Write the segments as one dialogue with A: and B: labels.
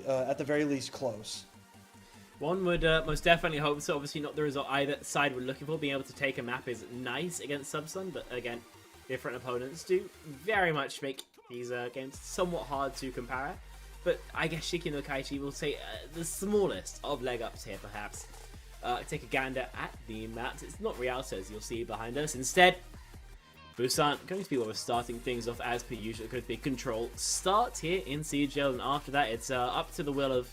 A: at the very least, close.
B: One would most definitely hope so. Obviously not the result either side we're looking for. Being able to take a map is nice against Subsun, but again, different opponents do very much make these games somewhat hard to compare. But I guess Shiki no Kayji will say the smallest of leg ups here, perhaps. Take a gander at the maps. It's not Rialto, as you'll see behind us. Instead, Busan going to be what we're starting things off as per usual. It's going to be a control start here in CGL, and after that it's up to the will of,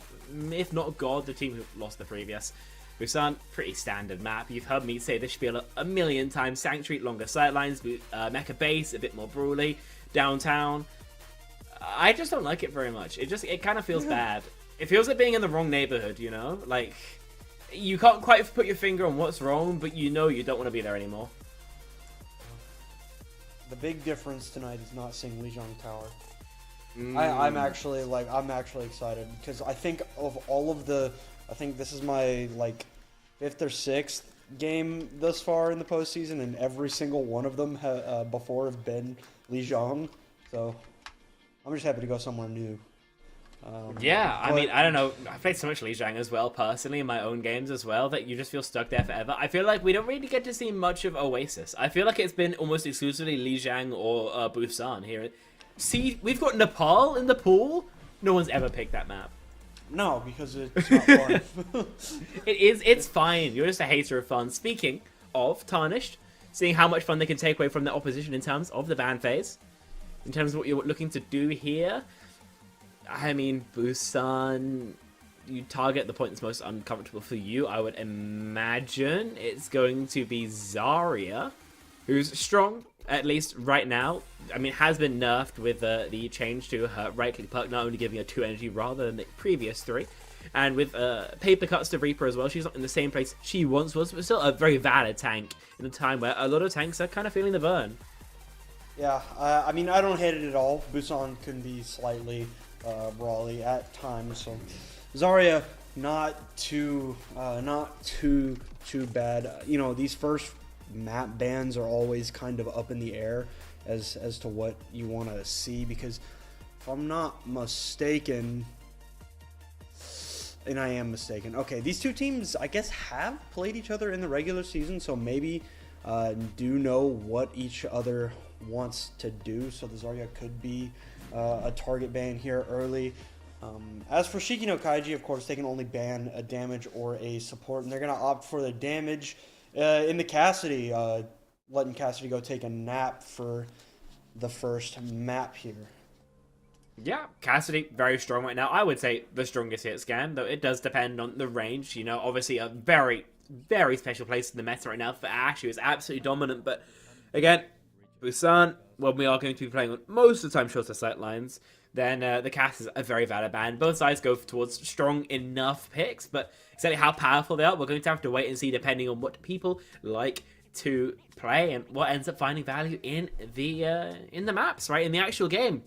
B: if not God, the team who lost the previous. Busan, pretty standard map. You've heard me say this should be a million times. Sanctuary, longer sightlines, mecha base, a bit more brawly, downtown. I just don't like it very much. It kind of feels bad. It feels like being in the wrong neighborhood, you know? Like, you can't quite put your finger on what's wrong, but you know you don't want to be there anymore.
A: The big difference tonight is not seeing Lijiang Tower. I'm actually excited because I think of all of the, I think this is my like 5th or 6th game thus far in the postseason, and every single one of them before have been Lijiang. So I'm just happy to go somewhere new.
B: Yeah, I mean, I don't know. I played so much Lijiang as well, personally, in my own games as well, that you just feel stuck there forever. I feel like we don't really get to see much of Oasis. I feel like it's been almost exclusively Lijiang or Busan here. See, we've got Nepal in the pool. No one's ever picked that map.
A: No, because it's not fun.
B: It's fine. You're just a hater of fun. Speaking of Tarnished, seeing how much fun they can take away from the opposition in terms of the ban phase, in terms of what you're looking to do here. I mean, Busan, you target the point that's most uncomfortable for you. I would imagine it's going to be Zarya, who's strong, at least right now. I mean, has been nerfed with the change to her right-click perk, not only giving her 2 energy rather than the previous 3. And with paper cuts to Reaper as well, she's not in the same place she once was, but still a very valid tank in a time where a lot of tanks are kind of feeling the burn.
A: Yeah, I mean, I don't hate it at all. Busan can be slightly brawly at times, so Zarya not too bad. You know, these first map bans are always kind of up in the air as to what you want to see, because if I'm not mistaken, and I am mistaken, okay, these two teams I guess have played each other in the regular season, so maybe do know what each other wants to do, so the Zarya could be a target ban here early. As for Shiki no Kayji, of course, they can only ban a damage or a support, and they're going to opt for the damage in the Cassidy, letting Cassidy go take a nap for the first map here.
B: Yeah, Cassidy, very strong right now. I would say the strongest hit scan, though it does depend on the range. You know, obviously a very, very special place in the meta right now for Ashe, who is absolutely dominant, but again, Busan, when we are going to be playing on most of the time shorter sight lines, then the Cass is a very valid ban. Both sides go towards strong enough picks, but exactly how powerful they are, we're going to have to wait and see depending on what people like to play and what ends up finding value in the maps, right? In the actual game.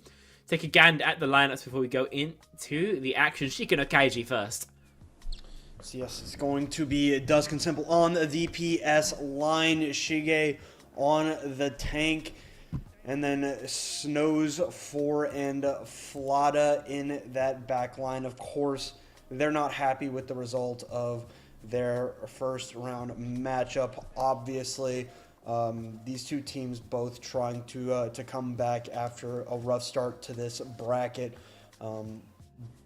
B: Take a gander at the lineups before we go into the action. Shiko no Kayji first.
A: So yes, it's going to be Dusk and Simple on the PS line. Shige on the tank, and then Snows 4 and Flada in that back line. Of course, they're not happy with the result of their first round matchup, obviously. These two teams both trying to come back after a rough start to this bracket.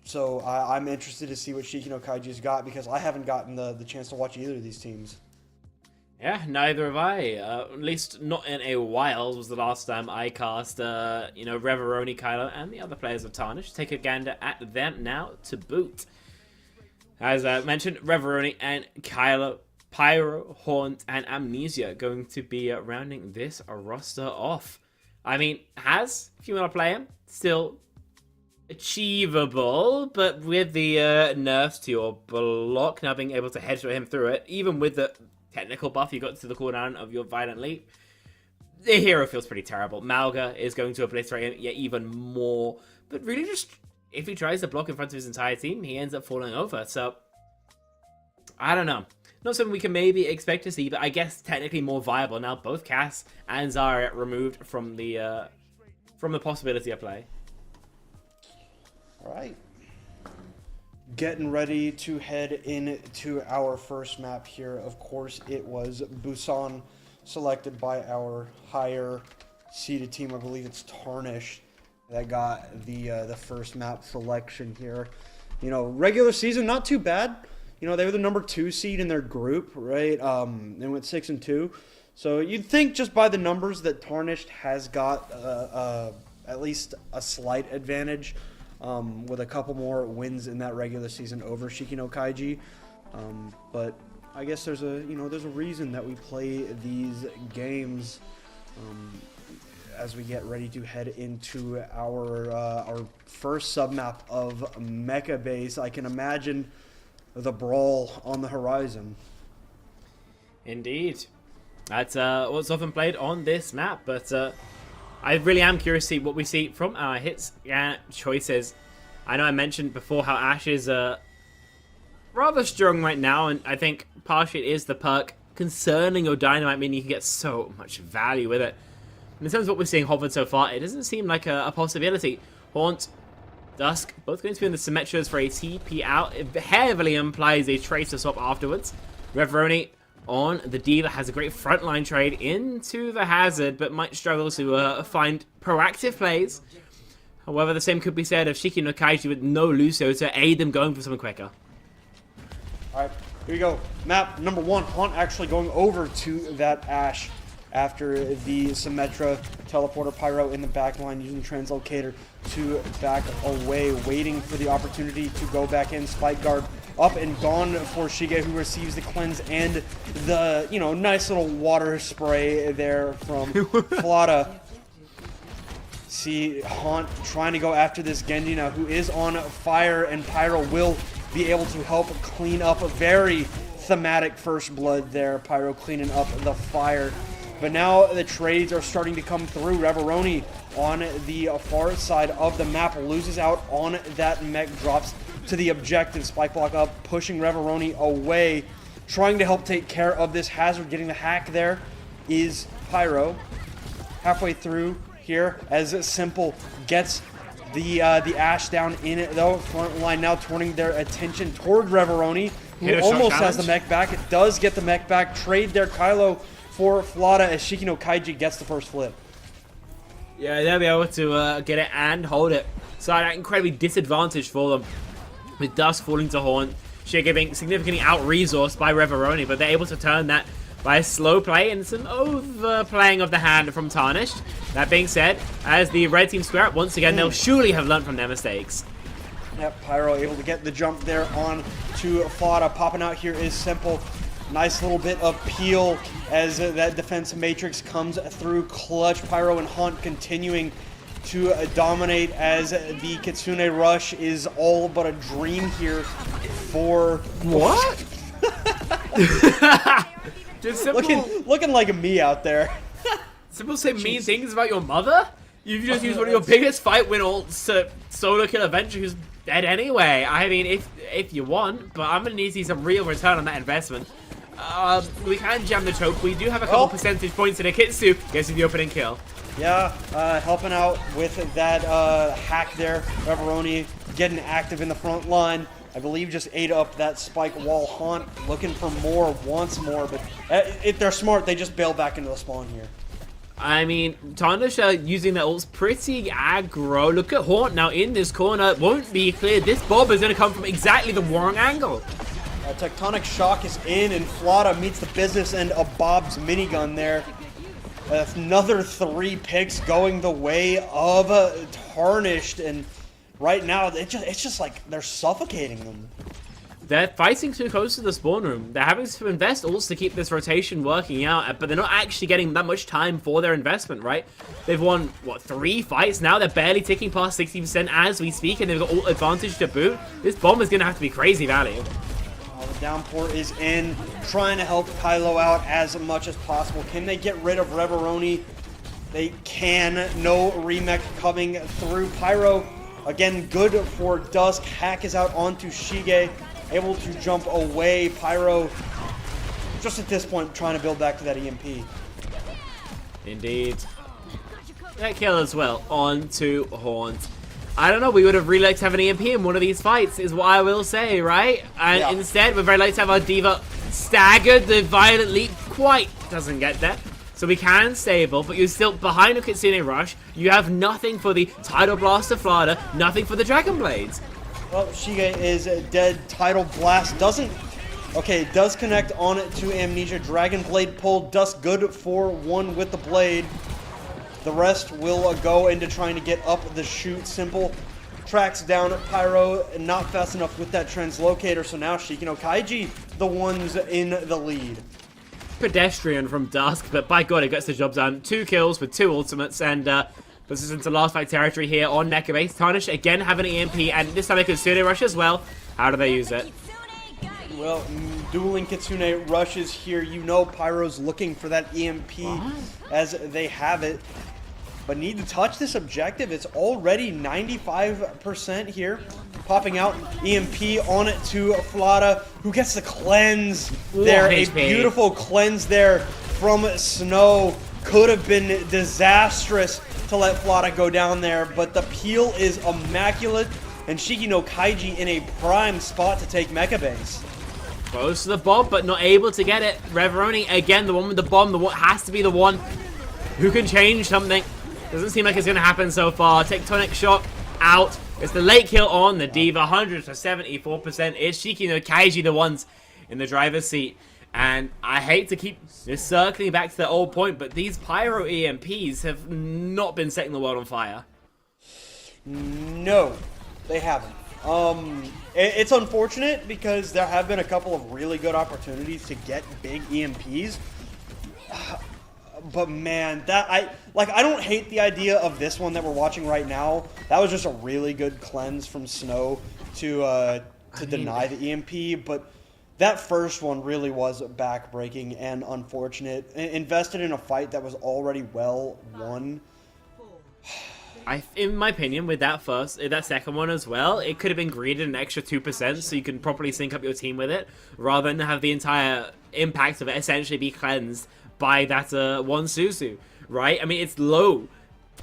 A: So I'm interested to see what Shiki no Kaiji's got, because I haven't gotten the chance to watch either of these teams.
B: Yeah, neither have I. At least not in a while was the last time I cast, Reveroni, Kylo, and the other players of Tarnished. Take a gander at them now to boot. As I mentioned, Reveroni and Kylo, Pyro, Haunt, and Amnesia going to be rounding this roster off. I mean, if you want to play him, still achievable, but with the nerfs to your block, now being able to headshot him through it, even with the technical buff you got to the cooldown of your Violent Leap, the hero feels pretty terrible. Malga is going to obliterate him yet even more, but really just, if he tries to block in front of his entire team, he ends up falling over. So, I don't know. Not something we can maybe expect to see, but I guess technically more viable now. Both Cass and Zarya removed from the possibility of play.
A: All right. getting ready to head into our first map here. Of course, it was Busan, selected by our higher seeded team. I believe it's Tarnished that got the first map selection here. You know, regular season, not too bad. You know, they were the number 2 seed in their group, right? They went 6-2. So you'd think just by the numbers that Tarnished has got at least a slight advantage with a couple more wins in that regular season over Shiko Kayji. But I guess there's a reason that we play these games as we get ready to head into our first submap of Mecha Base. I can imagine the brawl on the horizon.
B: Indeed. That's what's often played on this map, but I really am curious to see what we see from our hits and choices. I know I mentioned before how Ashe is rather strong right now, and I think partially it is the perk concerning your dynamite, meaning you can get so much value with it. And in terms of what we're seeing hovered so far, it doesn't seem like a possibility. Haunt, Dusk, both going to be in the Symmetras for a TP out. It heavily implies a Tracer swap afterwards. Reveroni on the D that has a great frontline trade into the Hazard, but might struggle to find proactive plays. However, the same could be said of Shiko no Kayji with no Lucio to aid them going for something quicker.
A: Alright, here we go. Map number 1. Haunt actually going over to that Ashe after the Symmetra teleporter. Pyro in the back line using the translocator to back away, waiting for the opportunity to go back in. Spike guard up and gone for Shige, who receives the cleanse and the, nice little water spray there from Flata. See Haunt trying to go after this Genji now, who is on fire, and Pyro will be able to help clean up a very thematic first blood there. Pyro cleaning up the fire. But now the trades are starting to come through. Reveroni on the far side of the map loses out on that mech, drops to the objective. Spike block up, pushing Reveroni away, trying to help take care of this Hazard. Getting the hack there is Pyro. Halfway through here, as Simple gets the Ashe down in it, though. Front line now turning their attention toward Reveroni, who almost has the mech back. It does get the mech back. Trade there, Kylo for Flata, as Shiko no Kayji gets the first flip.
B: Yeah, they'll be able to get it and hold it. So that incredibly disadvantaged for them, with Dusk falling to Haunt. Shige being significantly out-resourced by Reveroni, but they're able to turn that by a slow play and some overplaying of the hand from Tarnished. That being said, as the red team square up, once again, they'll surely have learned from their mistakes.
A: Yep, Pyro able to get the jump there on to Flata. Popping out here is Simple. Nice little bit of peel as that defensive matrix comes through clutch. Pyro and Haunt continuing to dominate as the Kitsune Rush is all but a dream here for...
B: What? Just Simple
A: looking like a me out there.
B: Simple say mean things about your mother? You've just used one of your biggest fight win ults to solo kill a Venture who's dead anyway. I mean, if you want, but I'm gonna need to see some real return on that investment. We can jam the choke. We do have a couple percentage points in a Kitsu. Gets you the opening kill.
A: Yeah, helping out with that hack there. Reveroni getting active in the front line. I believe just ate up that spike wall. Haunt looking for more, wants more, but if they're smart, they just bail back into the spawn here.
B: I mean, Tarnished using their ults pretty aggro. Look at Haunt now in this corner. It won't be clear. This Bob is going to come from exactly the wrong angle.
A: Tectonic Shock is in, and Flata meets the business end of Bob's minigun there. Another 3 picks going the way of Tarnished, and right now it's just like they're suffocating them.
B: They're fighting too close to the spawn room. They're having to invest ults to keep this rotation working out, but they're not actually getting that much time for their investment, right? They've won, what, 3 fights now? They're barely ticking past 60% as we speak, and they've got ult advantage to boot. This bomb is going to have to be crazy value.
A: The downpour is in, trying to help Kylo out as much as possible. Can they get rid of Reveroni? They can. No remech coming through. Pyro, again, good for Dusk. Hack is out onto Shige, able to jump away. Pyro, just at this point, trying to build back to that EMP.
B: Indeed. That kill as well onto Haunt. I don't know, we would have really liked to have an EMP in one of these fights, is what I will say, right? And instead, we're very likely to have our D.Va staggered. The Violent Leap quite doesn't get there. So we can stable, but you're still behind a Kitsune Rush. You have nothing for the Tidal Blast of Flada, nothing for the Dragon Blades.
A: Well, Shige is dead. Tidal Blast doesn't... Okay, it does connect on it to Amnesia. Dragon Blade pull, Dust good for one with the blade. The rest will go into trying to get up the chute. Simple tracks down Pyro, not fast enough with that translocator, so now Shiki Kayji, the ones in the lead.
B: Pedestrian from Dusk, but by God, it gets the job done. 2 kills with 2 ultimates, and this is into last fight territory here on Mecha Base. Tarnished again having an EMP, and this time they could Kitsune Rush as well. How do they use it?
A: Well, dueling Kitsune Rushes here. You know Pyro's looking for that EMP as they have it. But need to touch this objective. It's already 95% here. Popping out EMP on it to Flada, who gets the cleanse there. A beautiful cleanse there from Snow. Could have been disastrous to let Flada go down there, but the peel is immaculate, and Shiki Kayji in a prime spot to take Mecha Base.
B: Close to the bomb, but not able to get it. Reveroni, again, the one with the bomb, the one has to be the one who can change something. Doesn't seem like it's going to happen so far. Tectonic Shock out. It's the late kill on the D.Va. 100 to 74%. It's Shiki Kayji the ones in the driver's seat. And I hate to keep just circling back to the old point, but these Pyro EMPs have not been setting the world on fire.
A: No, they haven't. It's unfortunate because there have been a couple of really good opportunities to get big EMPs. But man, I don't hate the idea of this one that we're watching right now. That was just a really good cleanse from Snow to deny the EMP, but that first one really was backbreaking and unfortunate. Invested in a fight that was already well won.
B: In my opinion, with that second one as well, it could have been greeded an extra 2% so you can properly sync up your team with it, rather than have the entire impact of it essentially be cleansed by that one Suzu, right? I mean, it's low.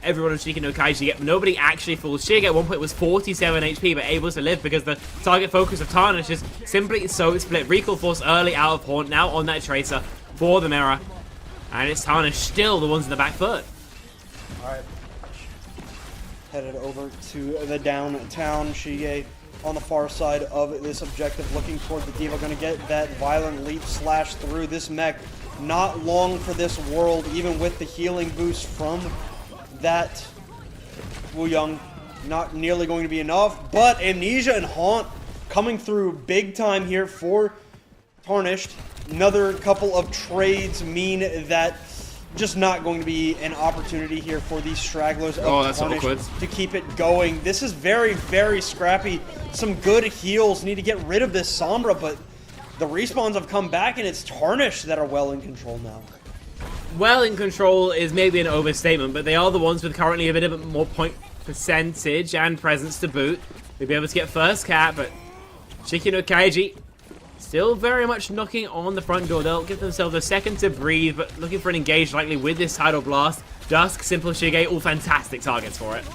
B: Everyone on Shiki Kayji, nobody actually falls. Shig at one point was 47 HP, but able to live because the target focus of Tarnish is simply so split. Recall Force early out of Haunt, now on that Tracer for the mirror. And it's Tarnish still the ones in the back foot.
A: Alright. Headed over to the downtown. Shige on the far side of this objective, looking toward the D.Va. Going to get that Violent Leap slash through this mech. Not long for this world, even with the healing boost from that Wu Young. Not nearly going to be enough, but Amnesia and Haunt coming through big time here for Tarnished. Another couple of trades mean that just not going to be an opportunity here for these stragglers of Tarnished to keep it going. This is very, very scrappy. Some good heals. Need to get rid of this Sombra, but the respawns have come back, and it's Tarnished that are well in control now.
B: Well in control is maybe an overstatement, but they are the ones with currently a bit of more point percentage and presence to boot. They'll be able to get first cap, but Shiki Kayji still very much knocking on the front door. They'll give themselves a second to breathe, but looking for an engage likely with this Tidal Blast. Dusk, Simple, Shige, all fantastic targets for it.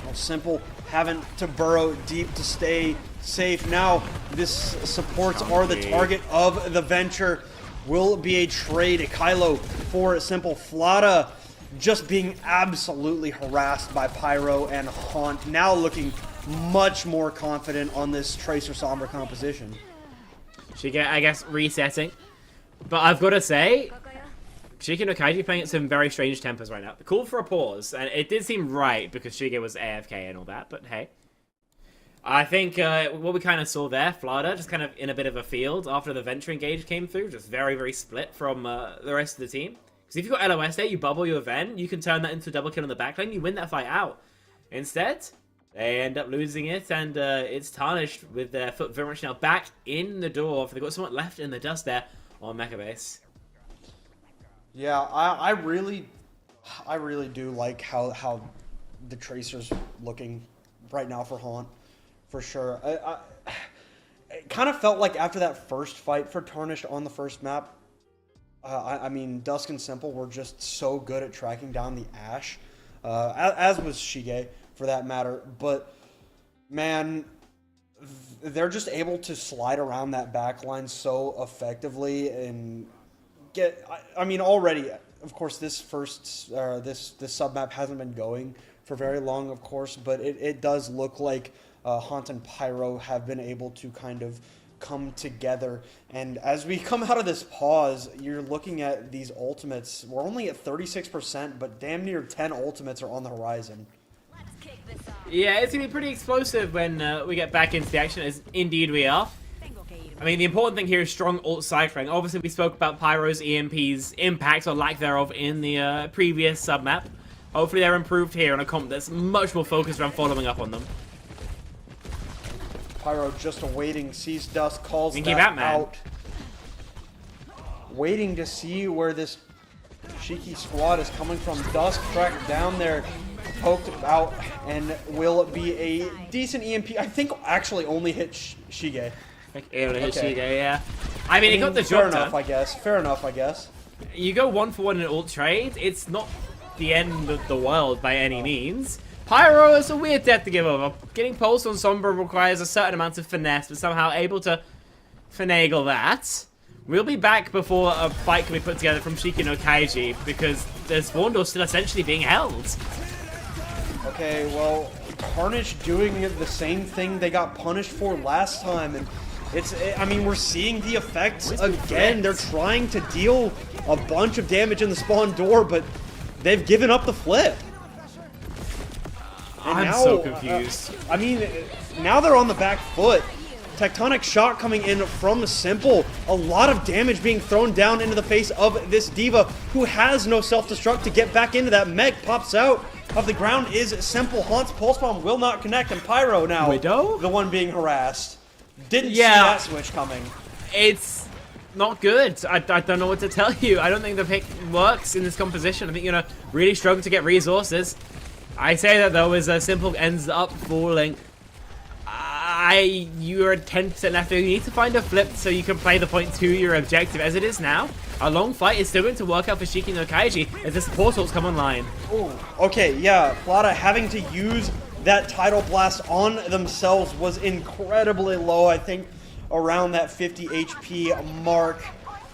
A: Well, Simple having to burrow deep to stay safe. Now, this supports are the target of the venture. Will be a trade. Kylo for Simple. Flada just being absolutely harassed by Pyro and Haunt. Now looking much more confident on this Tracer Sombra composition.
B: Shige, I guess, resetting. But I've got to say, Shiki Kayji playing at some very strange tempers right now. Cool for a pause, and it did seem right because Shige was AFK and all that, but hey. I think what we kind of saw there, Flada just kind of in a bit of a field after the Venture engage came through, just very, very split from the rest of the team. Because if you've got LOS there, you bubble your Ven, you can turn that into a double kill on the backline, you win that fight out. Instead, they end up losing it, and it's Tarnished with their foot very much now back in the door. They've got somewhat left in the dust there on Mecha Base.
A: Yeah, I really do like how the Tracer's looking right now for Haunt. For sure. It kind of felt like after that first fight for Tarnished on the first map, I mean, Dusk and Simple were just so good at tracking down the Ashe, as was Shige for that matter. But, man, they're just able to slide around that back line so effectively and get... I mean, already, of course, this sub-map hasn't been going for very long, of course, but it does look like Haunt and Pyro have been able to kind of come together. And as we come out of this pause, you're looking at these ultimates. We're only at 36%, but damn near 10 ultimates are on the horizon.
B: Yeah, it's going to be pretty explosive when we get back into the action, as indeed we are. I mean, the important thing here is strong ult ciphering. Obviously, we spoke about Pyro's EMP's impact, or lack thereof, in the previous sub-map. Hopefully they're improved here on a comp that's much more focused around following up on them.
A: Pyro just awaiting, sees Dusk, calls that
B: man.
A: out. Waiting to see where this Shiki squad is coming from. Dusk tracked down there, poked out, and will be a decent EMP. I think actually only hit Shige.
B: It only hit Shige, yeah. I mean, it got the job done.
A: Fair enough, I guess.
B: You go 1-for-1 in ult trade, it's not the end of the world by any means. Pyro is a weird death to give over. Getting pulsed on Sombra requires a certain amount of finesse, but somehow able to finagle that. We'll be back before a fight can be put together from Shiko no Kayji, because the spawn door still essentially being held.
A: Okay, well, Tarnished doing the same thing they got punished for last time, and I mean, we're seeing the effects again. They're trying to deal a bunch of damage in the spawn door, but they've given up the flip.
B: I'm so confused.
A: I mean, now they're on the back foot. Tectonic shot coming in from Simple. A lot of damage being thrown down into the face of this D.Va, who has no self-destruct to get back into that. Meg pops out of the ground is Simple. Haunt's Pulse Bomb will not connect, and Pyro now,
B: Widow?
A: the one being harassed. Didn't see that switch coming.
B: It's not good. I don't know what to tell you. I don't think the pick works in this composition. I think you're going to really struggle to get resources. I say that, though, as Simple ends up falling. You're at 10% left. You need to find a flip so you can play the point to your objective. As it is now, a long fight is still going to work out for Shiki no Kayji as this portals come online.
A: Ooh. Okay, yeah. Plata having to use that Tidal Blast on themselves was incredibly low. I think around that 50 HP mark.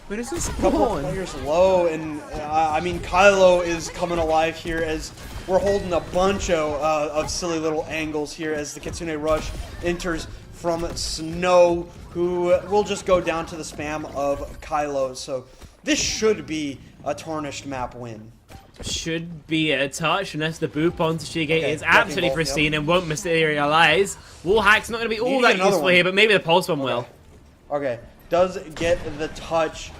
B: Where does this
A: couple of players low, and I mean, Kylo is coming alive here as we're holding a bunch of silly little angles here as the Kitsune Rush enters from Snow, who will just go down to the spam of Kylo. So this should be a Tarnished map win.
B: Should be a touch, unless the boop onto Shige is absolutely pristine and won't materialize. Wall hack's not going to be all that useful here, but maybe the pulse one will.
A: Okay, does get the touch.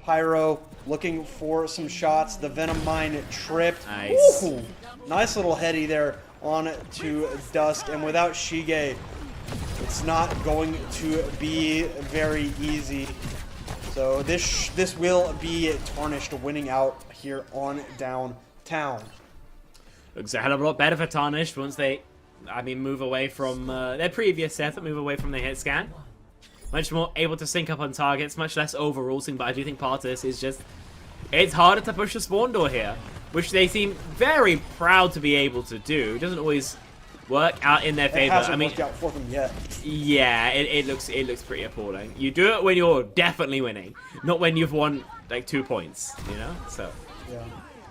A: Pyro looking for some shots. The Venom Mine tripped.
B: Nice.
A: Ooh, nice little heady there on to Dusk, and without Shige, it's not going to be very easy. So this will be Tarnished winning out here on downtown.
B: Looks a hell of a lot better for Tarnished once they, move away from their previous setup, move away from the hit scan. Much more able to sync up on targets, much less overruling, but I do think part of this is just, it's harder to push the spawn door here, which they seem very proud to be able to do. It doesn't always work out in their favor.
A: It hasn't worked out for them yet.
B: Yeah, it looks pretty appalling. You do it when you're definitely winning, not when you've won like 2 points, you know? So
A: yeah.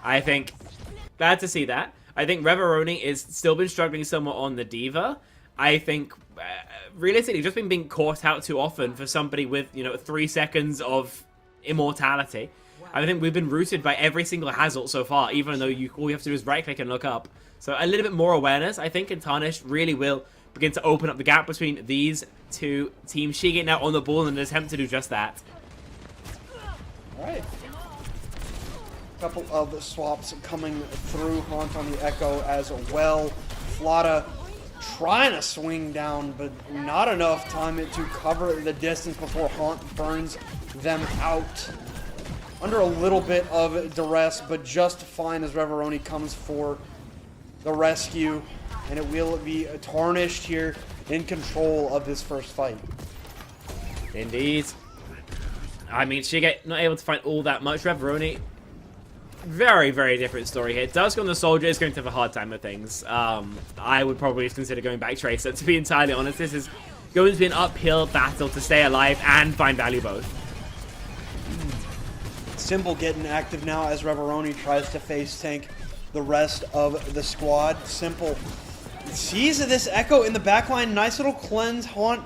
B: I think glad to see that. I think Reveroni is still been struggling somewhat on the D.Va. I think realistically just been being caught out too often for somebody with 3 seconds of immortality. I think we've been routed by every single Hazult so far, even though all you have to do is right click and look up. So a little bit more awareness, I think, in Tarnished really will begin to open up the gap between these two teams. Shige now on the ball in an attempt to do just that.
A: Alright. Couple of swaps coming through. Haunt on the Echo as well. Flata trying to swing down, but not enough time to cover the distance before Haunt burns them out. Under a little bit of duress, but just fine as Reveroni comes for the rescue, and it will be Tarnished here in control of this first fight.
B: Indeed. I mean, Shige not able to find all that much. Reveroni very, very different story here. Dusk on the Soldier is going to have a hard time with things. I would probably consider going back Tracer, to be entirely honest. This is going to be an uphill battle to stay alive and find value both.
A: Simple getting active now as Reveroni tries to face tank the rest of the squad. Simple sees this Echo in the backline. Nice little cleanse. Haunt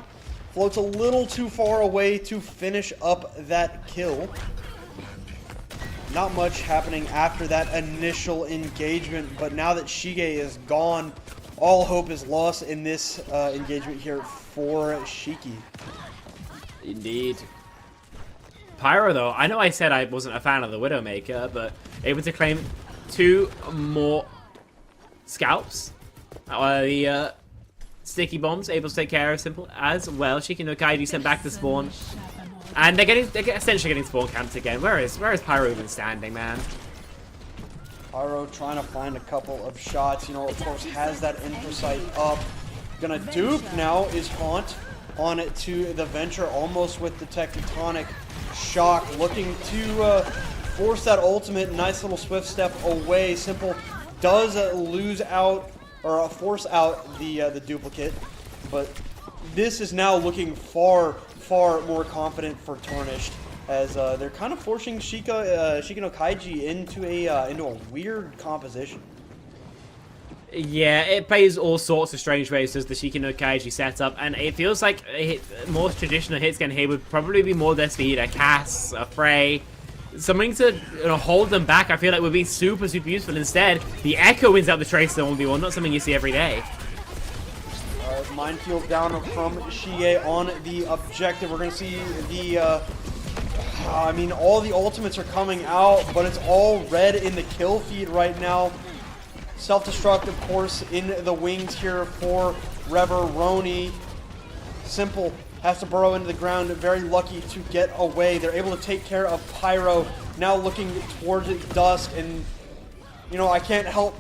A: floats a little too far away to finish up that kill. Not much happening after that initial engagement, but now that Shige is gone, all hope is lost in this engagement here for Shiki.
B: Indeed. Pyro, though, I know I said I wasn't a fan of the Widowmaker, but able to claim 2 more scalps. The sticky bombs able to take care of Simple as well. Shiki no Kayji sent back to spawn. And they're essentially getting spawn camped again. Where is Pyro even standing, man?
A: Pyro trying to find a couple of shots. You know, of course, has that infosight up. Gonna dupe now is Haunt on it to the Venture, almost with the Tectonic Shock. Looking to force that ultimate. Nice little swift step away. Simple does lose out, or force out the duplicate. But this is now looking far more confident for Tarnished, as they're kind of forcing Shiko no Kayji into a weird composition.
B: Yeah, it plays all sorts of strange ways as the Shiki no Kayji setup, and it feels like more traditional hits again here would probably be more their speed, a Cass, a Frey, something to hold them back. I feel like would be super useful. Instead, the Echo wins out the Tracer 1v1, not something you see every day.
A: Minefield down from Shige on the objective. We're going to see the, I mean, all the ultimates are coming out, but it's all red in the kill feed right now. Self-destruct, of course, in the wings here for Reveroni. Simple has to burrow into the ground. Very lucky to get away. They're able to take care of Pyro. Now looking towards Dusk, and, you know, I can't help.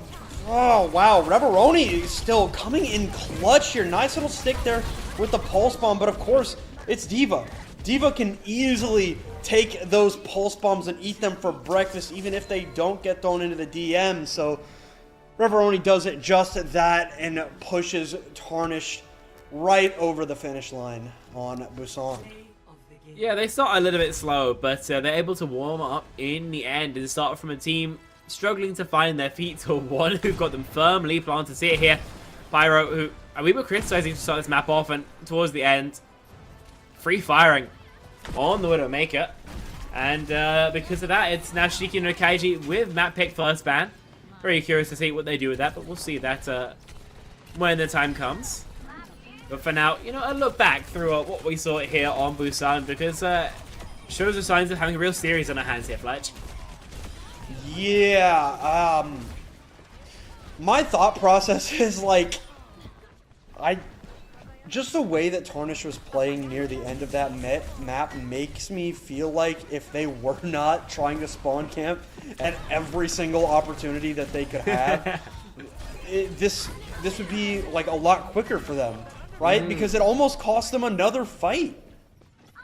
A: Oh, wow. Reveroni is still coming in clutch here. Nice little stick there with the Pulse Bomb, but of course, it's D.Va. D.Va can easily take those Pulse Bombs and eat them for breakfast, even if they don't get thrown into the DM. So Reveroni does it just that and pushes Tarnished right over the finish line on Busan.
B: Yeah, they start a little bit slow, but they're able to warm up in the end and start from a team struggling to find their feet to one who've got them firmly planted. See it here. Pyro, who we were criticizing to start this map off, and towards the end, free firing on the Widowmaker. And because of that, it's now Shiki no Kayji with map pick first ban. Very curious to see what they do with that, but we'll see that when the time comes. But for now, you know, a look back through what we saw here on Busan, because shows the signs of having a real series on our hands here, Fletch.
A: Yeah, my thought process is like, just the way that Tarnished was playing near the end of that map makes me feel like if they were not trying to spawn camp at every single opportunity that they could have, this would be like a lot quicker for them, right? Because it almost cost them another fight.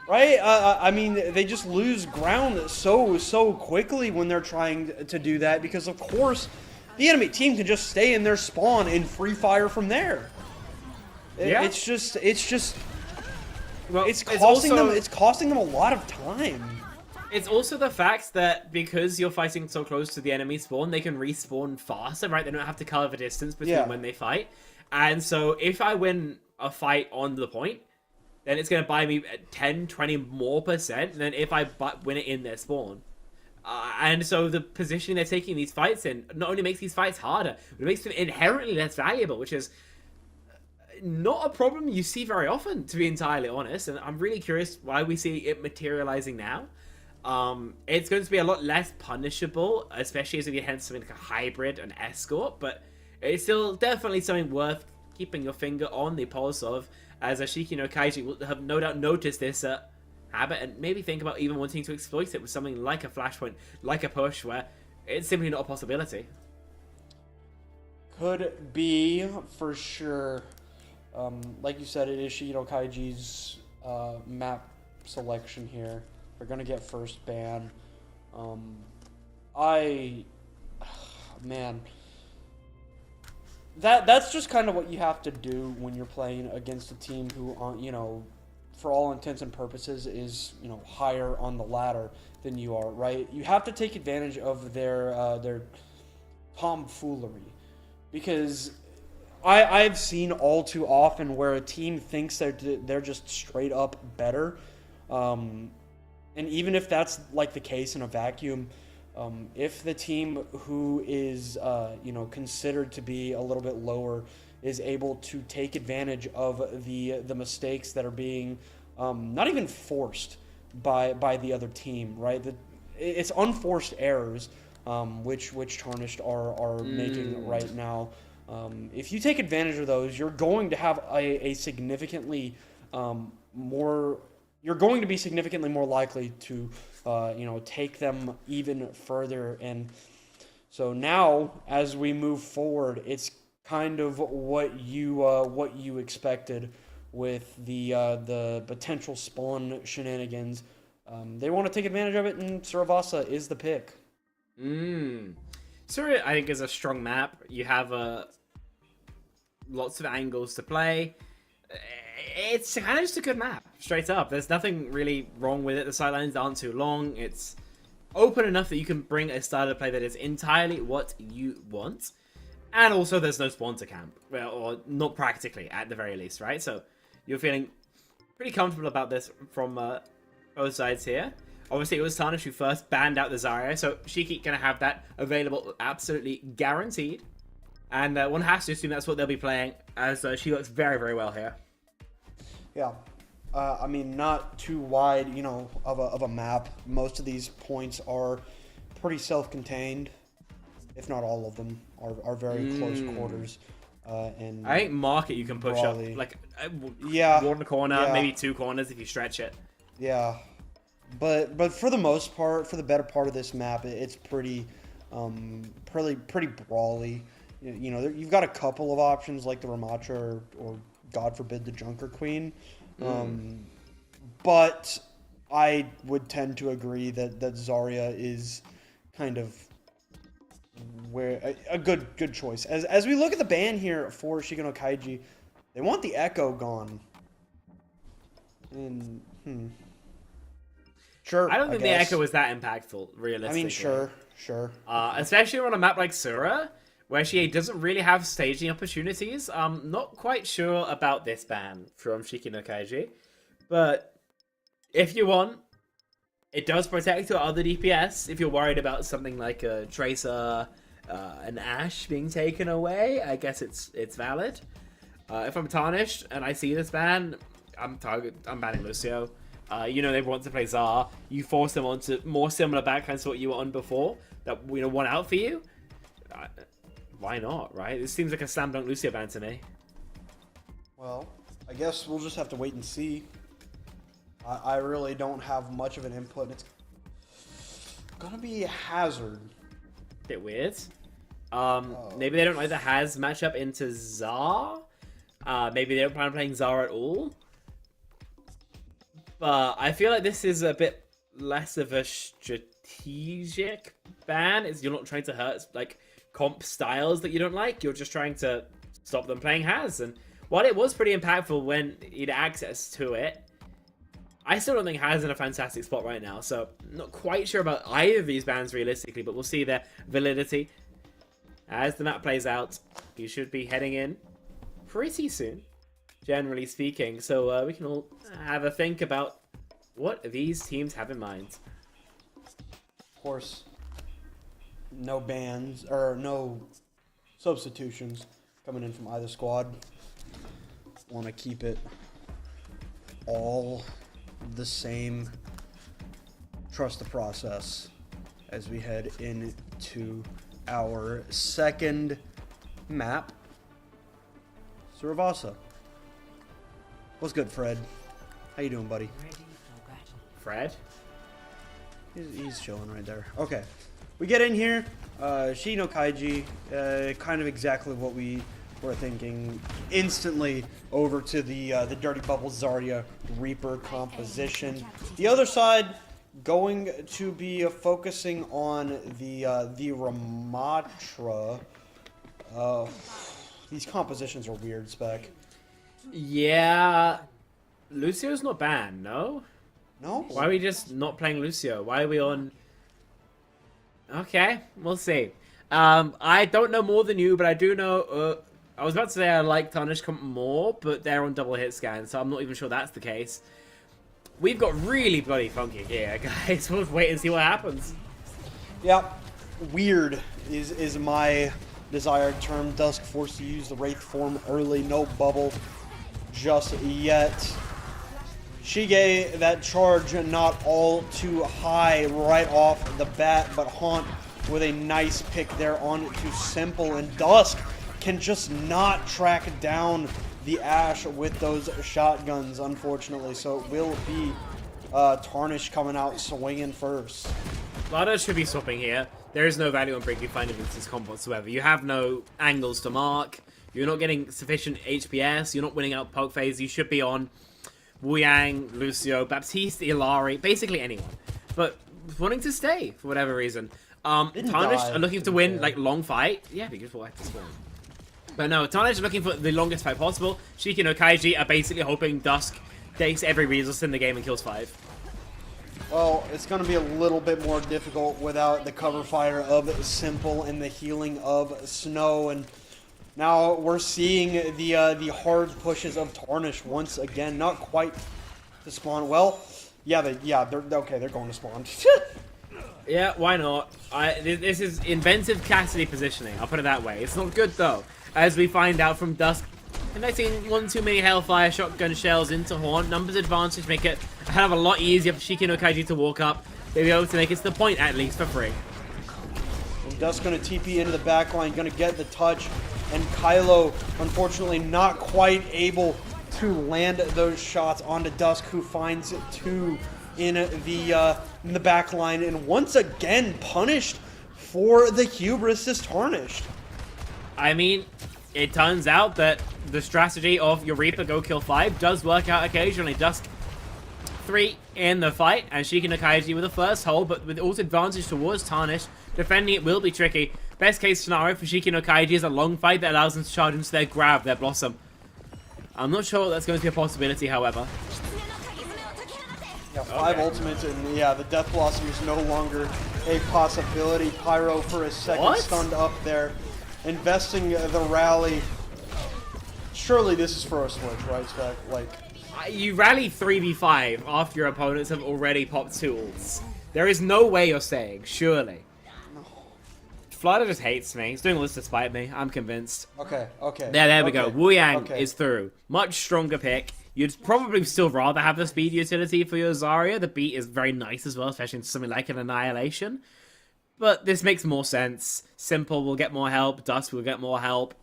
A: Right? I mean, they just lose ground so quickly when they're trying to do that, because of course the enemy team can just stay in their spawn and free fire from there.
B: Yeah.
A: It's just
B: well,
A: it's costing them a lot of time.
B: It's also the fact that because you're fighting so close to the enemy spawn, they can respawn faster, right? They don't have to cover the distance between when they fight. And so if I win a fight on the point, then it's going to buy me 10, 20 more % than if I win it in their spawn. And so the position they're taking these fights in not only makes these fights harder, but it makes them inherently less valuable, which is not a problem you see very often, to be entirely honest. And I'm really curious why we see it materializing now. It's going to be a lot less punishable, especially as we get into something like a hybrid, an escort, but it's still definitely something worth keeping your finger on the pulse of, as Shiki no Kayji will have no doubt noticed this habit and maybe think about even wanting to exploit it with something like a flashpoint, like a push, where it's simply not a possibility.
A: Could be, for sure. Like you said, it is Shiki no Kaiji's map selection here. They're going to get first ban. Man, that's just kind of what you have to do when you're playing against a team who, you know, for all intents and purposes, is, you know, higher on the ladder than you are, right? You have to take advantage of their tomfoolery, because I've seen all too often where a team thinks they're just straight up better, and even if that's like the case in a vacuum, if the team who is you know, considered to be a little bit lower is able to take advantage of the mistakes that are being not even forced by the other team, right? It's unforced errors, which Tarnished are making right now. If you take advantage of those, you're going to have a significantly more. You're going to be significantly more likely to, you know, take them even further. And so now, as we move forward, it's kind of what you expected with the potential spawn shenanigans. They want to take advantage of it, and Saravasa is the pick.
B: Surya, I think, is a strong map. You have lots of angles to play. It's kind of just a good map, straight up. There's nothing really wrong with it. The sidelines aren't too long. It's open enough that you can bring a style of play that is entirely what you want. And also, there's no spawn to camp. Well, or not practically, at the very least, right? So, you're feeling pretty comfortable about this from both sides here. Obviously, it was Tarnished who first banned out the Zarya, so Shiki gonna have that available, absolutely guaranteed. And one has to assume that's what they'll be playing, as she looks very, very well here.
A: Yeah, I mean, not too wide, you know, of a map. Most of these points are pretty self-contained, if not all of them are very close quarters. And
B: I think market you can push
A: brawly.
B: up like
A: Yeah,
B: one corner,
A: yeah.
B: maybe two corners if you stretch it.
A: Yeah, but for the most part, for the better part of this map, it's pretty brawly. You know, you've got a couple of options like the Ramatra or God forbid the Junker Queen, but I would tend to agree that Zarya is kind of where a good choice. As we look at the ban here for Shiko no Kayji, they want the Echo gone. And sure,
B: I don't think the
A: guess.
B: Echo is that impactful, realistically.
A: I mean, sure.
B: Especially on a map like Sura, where she doesn't really have staging opportunities. I'm not quite sure about this ban from Shiki no Kayji. But if you want, it does protect your other DPS. If you're worried about something like a Tracer, an Ashe being taken away, I guess it's valid. If I'm Tarnished and I see this ban, I'm banning Lucio. You know, they want to play Zar. You force them onto more similar backlines to what you were on before that, you know, won out for you. Why not, right? This seems like a slam dunk Lucio ban to me.
A: Well, I guess we'll just have to wait and see. I really don't have much of an input. It's gonna be a Hazard.
B: Bit weird. Maybe they don't like the Haz matchup into Zar. Maybe they don't plan on playing Zar at all. But I feel like this is a bit less of a strategic ban. You're not trying to hurt like comp styles that you don't like. You're just trying to stop them playing Haz. And while it was pretty impactful when you had access to it, I still don't think Haz is in a fantastic spot right now. So not quite sure about either of these bans realistically, but we'll see their validity as the map plays out. You should be heading in pretty soon, generally speaking. So we can all have a think about what these teams have in mind.
A: Of course, no bans or no substitutions coming in from either squad. Want to keep it all the same. Trust the process as we head into our second map. Saravasa. What's good, Fred? How you doing, buddy?
B: Fred?
A: He's chilling right there. Okay. We get in here. Shiki no Kayji. Kind of exactly what we were thinking. Instantly over to the Dirty Bubble Zarya Reaper composition. The other side, going to be focusing on the Ramatra. These compositions are weird, Spec.
B: Yeah, Lucio's not banned, no?
A: No?
B: Why are we just not playing Lucio? Why are we on... Okay, we'll see. I don't know more than you, but I do know... I was about to say I like Tarnished more, but they're on double hit scan, so I'm not even sure that's the case. We've got really bloody funky here, guys. We'll wait and see what happens.
A: Yeah, weird is my desired term. Dusk forced to use the Wraith form early, no bubble just yet. Shige, that charge not all too high right off the bat, but Haunt with a nice pick there on to Simple, and Dusk can just not track down the Ashe with those shotguns, unfortunately. So it will be Tarnished coming out swinging first.
B: Lada should be swapping here. There is no value on breaking Find against this comp whatsoever. You have no angles to mark. You're not getting sufficient HPS. You're not winning out poke phase. You should be on Wu Yang, Lucio, Baptiste, Ilari, basically anyone. But wanting to stay for whatever reason. Tarnished are looking to win like long fight. Yeah, because we'll have to spawn. But no, Tarnished are looking for the longest fight possible. Shiki no Kayji are basically hoping Dusk takes every resource in the game and kills 5.
A: Well, it's going to be a little bit more difficult without the cover fire of Simple and the healing of Snow. And now we're seeing the hard pushes of Tarnished once again. Not quite to spawn. Well, yeah, they're okay. They're going to spawn.
B: Yeah, why not? This is inventive Cassidy positioning. I'll put it that way. It's not good though, as we find out from Dusk. Connecting one too many Hellfire shotgun shells into Haunt. Numbers advantage make it a hell of a lot easier for Shiki no Kayji to walk up. They'll be able to make it to the point at least for free.
A: And Dusk going to TP into the back line, going to get the touch. And Kylo, unfortunately, not quite able to land those shots onto Dusk, who finds 2 in the back line. And once again, punished for the hubris is Tarnished.
B: I mean, it turns out that the strategy of your Reaper go kill 5 does work out occasionally. Dusk 3 in the fight, and Shiki no Kayji with the first hold, but with also advantage towards Tarnished. Defending it will be tricky. Best case scenario for Shiki no Kayji is a long fight that allows them to charge into their grab, their Blossom. I'm not sure that's going to be a possibility, however.
A: Yeah, 5 ultimates, and yeah, the Death Blossom is no longer a possibility. Pyro for a second stunned up there. Investing the rally. Surely this is for a switch, right, Spec? Like,
B: you rally 3v5 after your opponents have already popped 2 ults. There is no way you're staying, surely. No. Flutter just hates me. He's doing all this to spite me. I'm convinced.
A: Okay.
B: There we go. Wu Yang is through. Much stronger pick. You'd probably still rather have the speed utility for your Zarya. The beat is very nice as well, especially in something like an Annihilation. But this makes more sense. Simple will get more help. Dusk will get more help.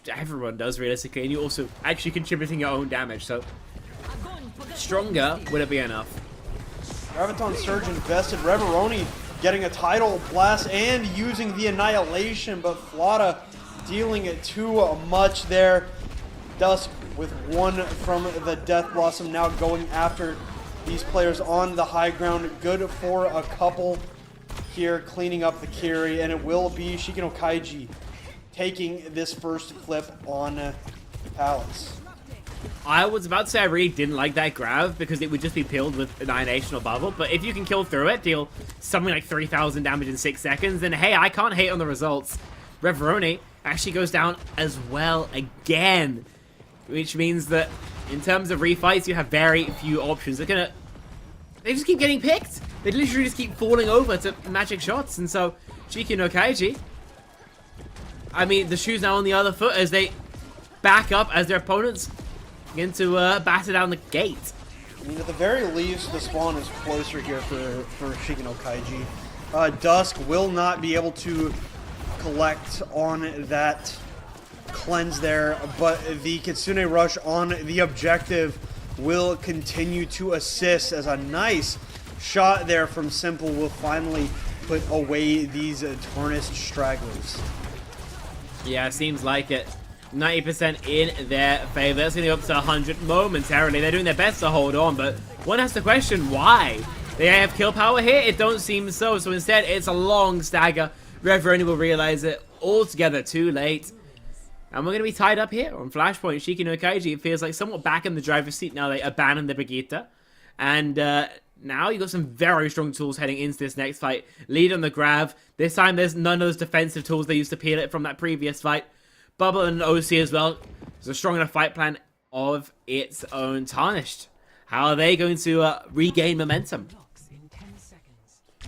B: Everyone does, realistically. And you're also actually contributing your own damage. So, stronger, would it be enough?
A: Graviton Surge invested. Reveroni getting a tidal blast and using the Annihilation. But Flata dealing it too much there. Dusk with 1 from the Death Blossom, now going after these players on the high ground. Good for a couple here, cleaning up the carry, and it will be Shiki no Kayji taking this first clip on Palace.
B: I was about to say I really didn't like that grab because it would just be peeled with Annihilation or Bubble, but if you can kill through it, deal something like 3,000 damage in 6 seconds, then hey, I can't hate on the results. Reveroni actually goes down as well again, which means that in terms of refights, you have very few options. They just keep getting picked. They literally just keep falling over to magic shots. And so, Shiki no Kayji, I mean, the shoe's now on the other foot as they back up as their opponents begin to batter down the gate.
A: I mean, at the very least, the spawn is closer here for Shiki no Kayji. Dusk will not be able to collect on that cleanse there, but the Kitsune Rush on the objective will continue to assist, as a nice shot there from Simple will finally put away these Tarnished stragglers.
B: Yeah, seems like it. 90% in their favor. That's going to go up to 100 momentarily. They're doing their best to hold on, but one has to question why. They have kill power here? It don't seem so. So instead, it's a long stagger. Reveroni will realize it altogether too late. And we're going to be tied up here on Flashpoint. Shiko no Kayji, it feels like somewhat back in the driver's seat now. They abandoned the Brigitte. And now you've got some very strong tools heading into this next fight. Lead on the grab. This time there's none of those defensive tools they used to peel it from that previous fight. Bubble and OC as well. There's a strong enough fight plan of its own. Tarnished. How are they going to regain momentum?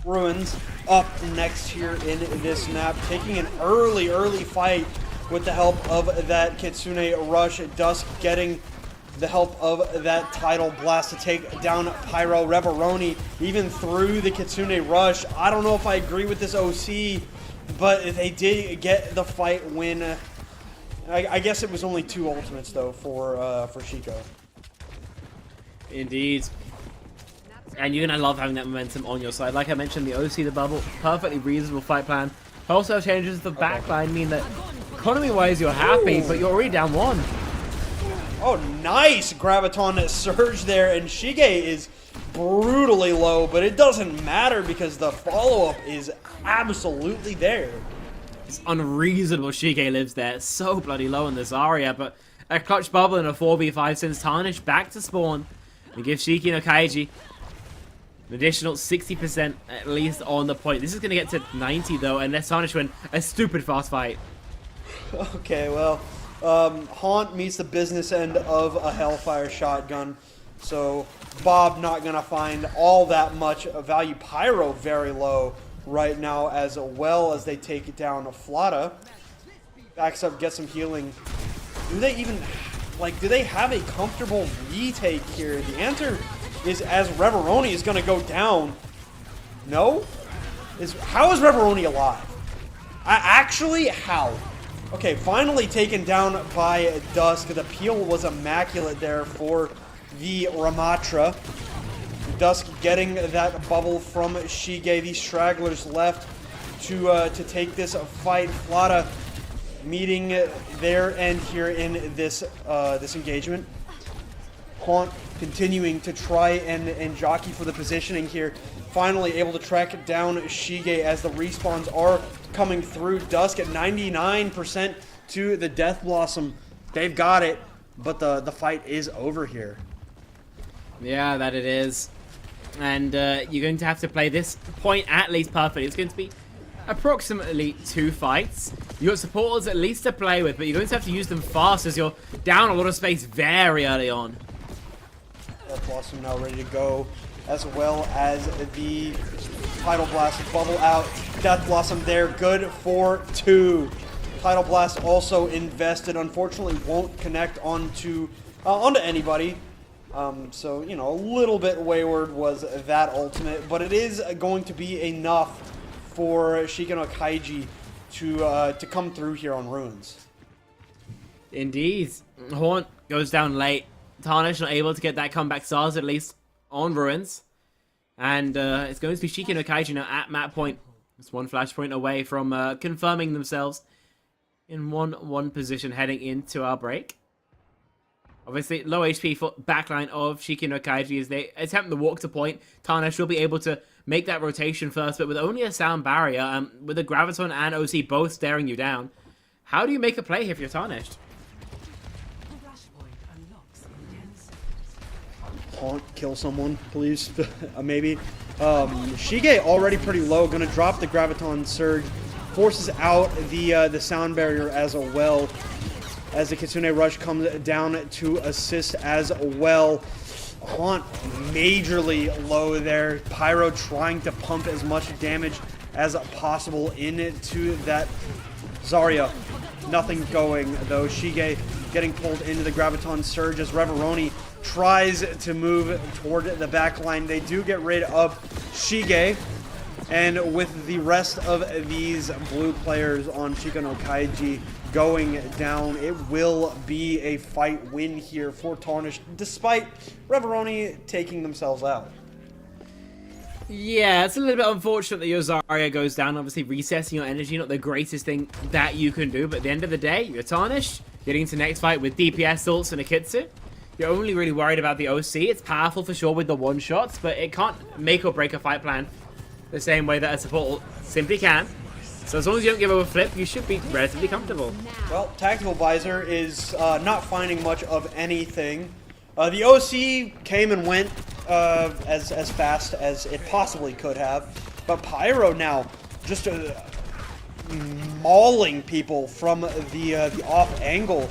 A: Ruins up next here in this map, taking an early fight with the help of that Kitsune Rush. Dusk getting the help of that Tidal Blast to take down Pyro. Reveroni even through the Kitsune Rush. I don't know if I agree with this OC, but they did get the fight win. I guess it was only 2 ultimates though for Shiko.
B: Indeed. And you're going to love having that momentum on your side. Like I mentioned, the OC, the bubble, perfectly reasonable fight plan. Also changes the backline mean that economy-wise you're happy, but you're already down 1.
A: Oh, nice Graviton Surge there, and Shige is brutally low, but it doesn't matter because the follow-up is absolutely there.
B: It's unreasonable Shige lives there. So bloody low in this area, but a clutch bubble and a 4v5 sends Tarnished back to spawn. And gives Shiko no Kayji an additional 60% at least on the point. This is going to get to 90 though, unless Tarnished win a stupid fast fight.
A: Okay, well, Haunt meets the business end of a Hellfire shotgun, so Bob not going to find all that much value. Pyro very low right now, as well as they take it down. Flata backs up, gets some healing. Do they even, like, do they have a comfortable retake here? The answer is as Reveroni is going to go down. No? How is Reveroni alive? Actually, how? Okay, finally taken down by Dusk. The peel was immaculate there for the Ramatra. Dusk getting that bubble from Shige. These stragglers left to take this fight. Flata meeting their end here in this this engagement. Haunt continuing to try and jockey for the positioning here. Finally able to track down Shige as the respawns are coming through. Dusk at 99% to the Death Blossom. They've got it, but the fight is over here.
B: Yeah, that it is. And you're going to have to play this point at least perfectly. It's going to be approximately 2 fights. You've got supporters at least to play with, but you're going to have to use them fast as you're down a lot of space very early on.
A: Death Blossom now ready to go, as well as the Tidal Blast bubble out. Death Blossom there, good for 2. Tidal Blast also invested, unfortunately won't connect onto anybody. So, you know, a little bit wayward was that ultimate, but it is going to be enough for Shiko no Kayji to come through here on Ruins.
B: Indeed. Haunt goes down late. Tarnished not able to get that comeback stars, at least on Ruins. And it's going to be Shiko no Kayji now at map point. It's 1 flashpoint away from confirming themselves in 1-1 position heading into our break. Obviously, low HP for backline of Shiko no Kayji as they attempt the walk to point. Tarnished will be able to make that rotation first, but with only a sound barrier, with the Graviton and OC both staring you down, how do you make a play here if you're Tarnished?
A: Haunt, kill someone, please. Maybe. Shige already pretty low, gonna drop the Graviton Surge, forces out the sound barrier as well, as the Kitsune Rush comes down to assist as well. Haunt majorly low there. Pyro trying to pump as much damage as possible into that Zarya. Nothing going though. Shige getting pulled into the Graviton Surge as Reveroni tries to move toward the back line. They do get rid of Shige, and with the rest of these blue players on Shiko no Kayji going down, it will be a fight win here for Tarnished, despite Reveroni taking themselves out.
B: Yeah, it's a little bit unfortunate that your Zarya goes down. Obviously, resetting your energy, not the greatest thing that you can do, but at the end of the day, you're Tarnished, getting into next fight with DPS ults and Akitsu. You're only really worried about the OC. It's powerful for sure with the one-shots, but it can't make or break a fight plan the same way that a support simply can. So as long as you don't give over flip, you should be relatively comfortable.
A: Well, Tactical Visor is not finding much of anything. The OC came and went as fast as it possibly could have, but Pyro now just mauling people from the off angle.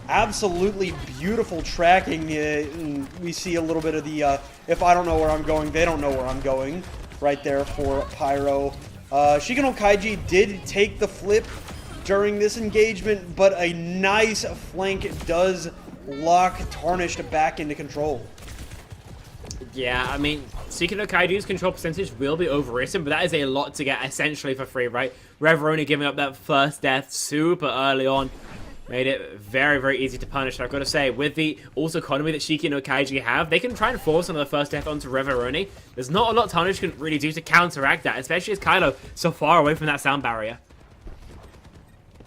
A: Absolutely beautiful tracking. We see a little bit of the if I don't know where I'm going, they don't know where I'm going right there for Pyro. Shiko no Kayji did take the flip during this engagement, but a nice flank does lock Tarnished back into control.
B: Yeah, I mean, Shiko no Kaiji's control percentage will be overwritten, but that is a lot to get essentially for free, right? Reveroni giving up that first death super early on made it very, very easy to punish. And I've got to say, with the also economy that Shiko no Kayji have, they can try and force another first death onto Reveroni. There's not a lot Tarnished can really do to counteract that, especially as Kylo so far away from that sound barrier.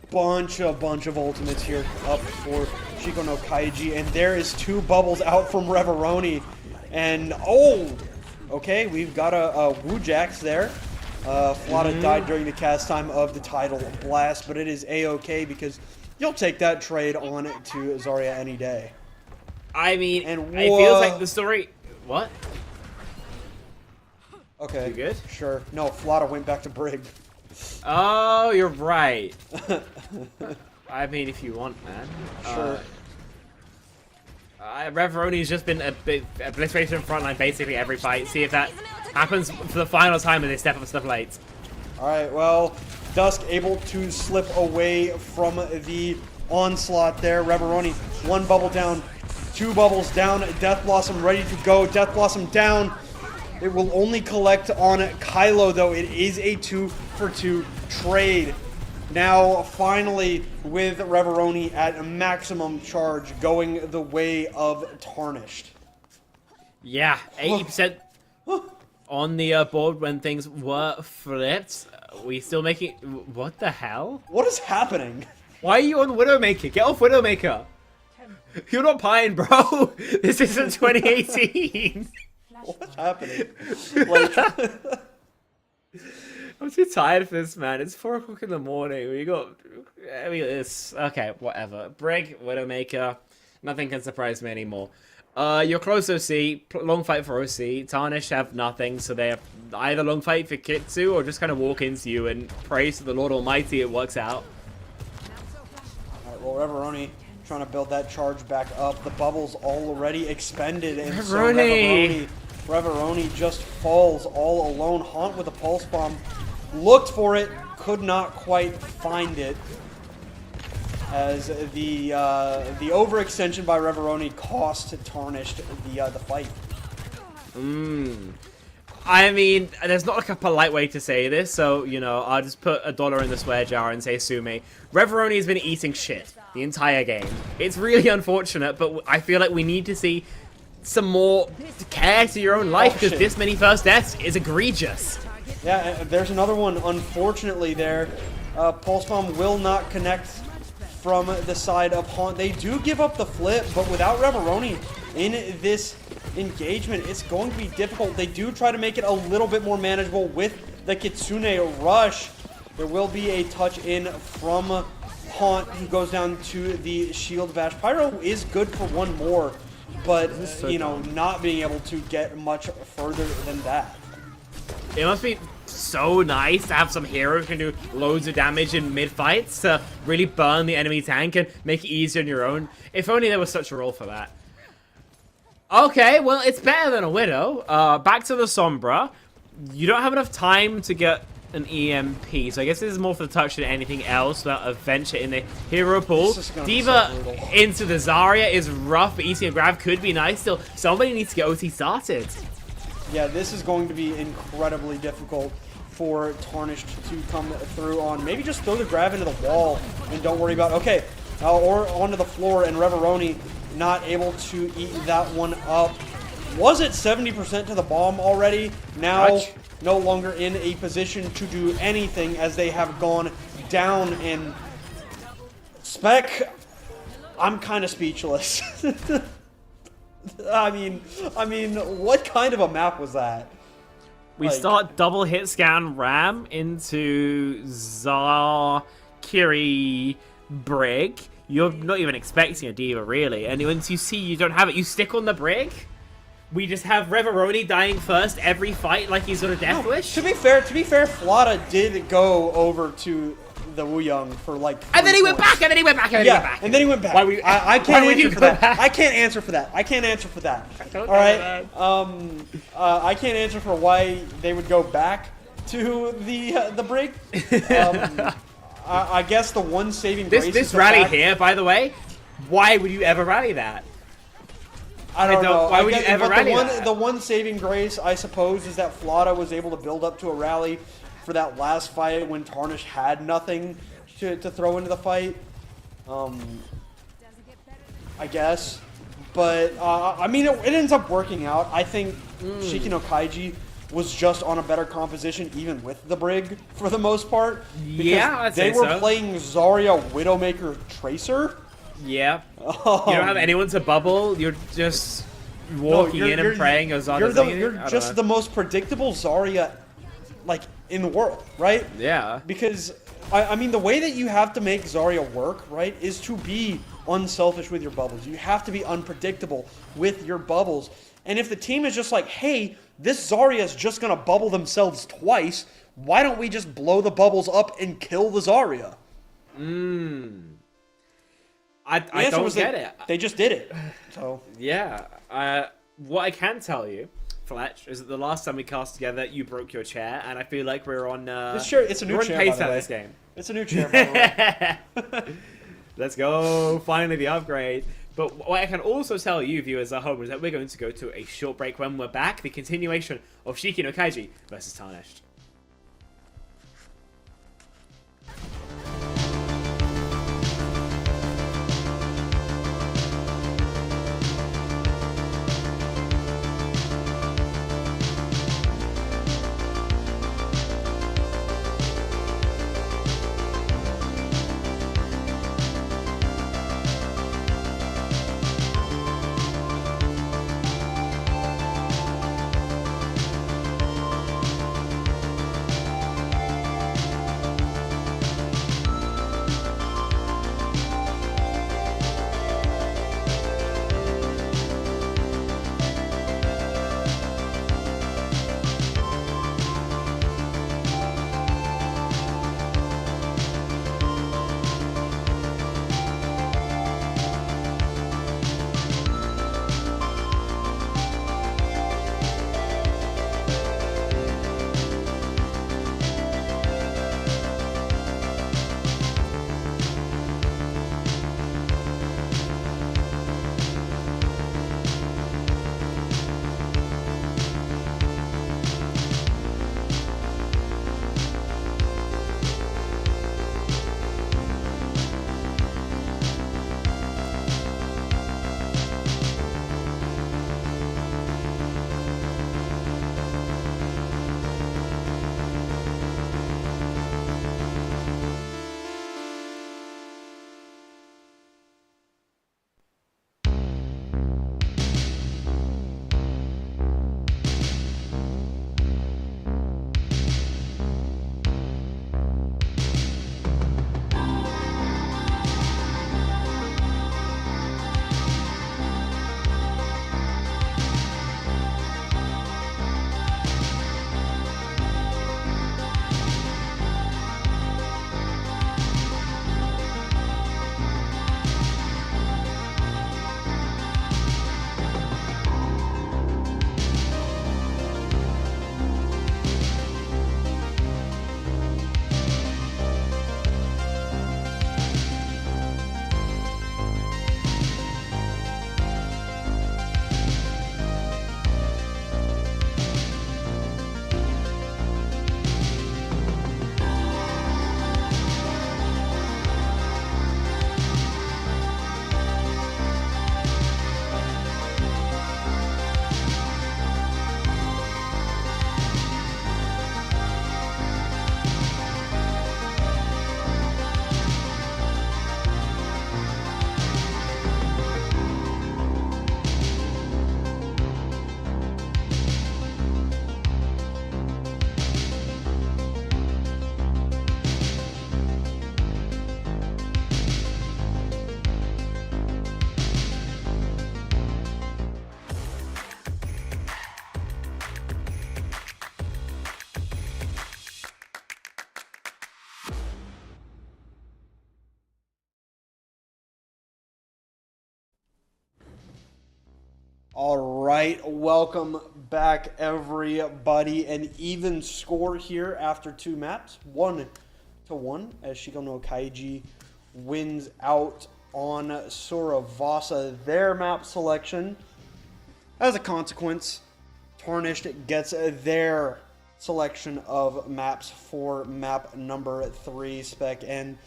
A: Bunch of ultimates here up for Shiko no Kayji, and there is 2 bubbles out from Reveroni. And, oh, okay, we've got a Woojax there. Flata died during the cast time of the Tidal Blast, but it is A-okay because you'll take that trade on to Zarya any day.
B: I mean,
A: And
B: it feels like the story... What?
A: Okay.
B: You good?
A: Sure. No, Flata went back to Brig.
B: Oh, you're right. I mean, if you want, man.
A: Sure.
B: Reveroni's just been a bit obliteration frontline basically every fight. See if that happens for the final time when they step up stuff late.
A: Alright, well, Dusk able to slip away from the onslaught there. Reveroni, 1 bubble down, 2 bubbles down. Death Blossom ready to go. Death Blossom down. It will only collect on Kylo, though. It is a 2-for-2 trade. Now, finally, with Reveroni at maximum charge, going the way of Tarnished.
B: Yeah, 80% on the board when things were flipped. We still making... What the hell?
A: What is happening?
B: Why are you on Widowmaker? Get off Widowmaker. You're not Pine, bro. This isn't 2018.
A: What's happening? Like...
B: I'm too tired for this, man. It's 4 o'clock in the morning. We got... I mean, it's... Okay, whatever. Brig, Widowmaker. Nothing can surprise me anymore. You're close OC. Long fight for OC. Tarnished have nothing, so they have either long fight for Kitsu or just kind of walk into you and pray to the Lord Almighty it works out.
A: Alright, well, Reveroni trying to build that charge back up. The bubble's already expended, and
B: Reveroni.
A: so Reveroni just falls all alone. Haunt with a pulse bomb. Looked for it, could not quite find it, as the overextension by Reveroni cost Tarnished the fight.
B: I mean, there's not like a polite way to say this, so, you know, I'll just put $1 in the swear jar and say sue me. Reveroni's been eating shit the entire game. It's really unfortunate, but I feel like we need to see some more care to your own life, because this many first deaths is egregious.
A: Yeah, there's another one, unfortunately, there. Pulse Bomb will not connect from the side of Haunt. They do give up the flip, but without Reveroni in this engagement, it's going to be difficult. They do try to make it a little bit more manageable with the Kitsune Rush. There will be a touch in from Haunt, who goes down to the Shield Bash. Pyro is good for 1 more, but, you know, not being able to get much further than that.
B: It must be so nice to have some hero who can do loads of damage in mid-fights to really burn the enemy tank and make it easier on your own. If only there was such a role for that. Okay, well, it's better than a Widow. Back to the Sombra. You don't have enough time to get an EMP, so I guess this is more for the touch than anything else without a venture in the hero pool. Diva into the Zarya is rough, but easy to grab could be nice. Still, somebody needs to get OT started.
A: Yeah, this is going to be incredibly difficult for Tarnished to come through on. Maybe just throw the grab into the wall and don't worry about, okay, or onto the floor, and Reveroni not able to eat that one up. Was it 70% to the bomb already? Now no longer in a position to do anything as they have gone down in spec. I'm kind of speechless. I mean, what kind of a map was that?
B: We
A: Like-
B: start double hit scan Ram into Kiri Brig. You're not even expecting a diva, really. And once you see you don't have it, you stick on the Brig. We just have Reveroni dying first every fight like he's got a death wish.
A: To be fair, Flata did go over to the Wuyong for like.
B: And then he went
A: points.
B: back, and then he went back, and then he went back.
A: And then he went back. I can't answer for that. I can't answer for that. I can't answer for that. All right. I can't answer for why they would go back to the Brig. I guess the one saving grace.
B: This rally here, by the way, why would you ever rally that?
A: I don't know.
B: Why would you ever rally that?
A: The one saving grace, I suppose, is that Flata was able to build up to a rally for that last fight when Tarnished had nothing to throw into the fight. I guess. But, I mean, it ends up working out. I think Shiki no Kayji was just on a better composition, even with the Brig, for the most part.
B: Yeah, I'd say
A: they were
B: so.
A: playing Zarya Widowmaker Tracer.
B: Yeah. You don't have anyone to bubble. You're just walking in and praying Ozana.
A: You're just the most predictable Zarya, like, in the world, right?
B: Yeah.
A: Because, I mean, the way that you have to make Zarya work, right, is to be unselfish with your bubbles. You have to be unpredictable with your bubbles. And if the team is just like, hey, this Zarya is just going to bubble themselves twice, why don't we just blow the bubbles up and kill the Zarya?
B: I don't get it.
A: They just did it. So
B: yeah. What I can tell you, Fletch, is that the last time we cast together, you broke your chair, and I feel like we're on.
A: It's a new chair,
B: pace
A: by the
B: at
A: way.
B: this game.
A: It's a new chair, by the way.
B: Let's go! Finally, the upgrade. But what I can also tell you, viewers at home, is that we're going to go to a short break. When we're back, the continuation of Shiki no Kayji versus Tarnished.
A: All right, welcome back, everybody. An even score here after 2 maps, 1-1, as Shiko no Kayji wins out on Suravasa. Their map selection. As a consequence, Tarnished gets their selection of maps for map number 3 spec. And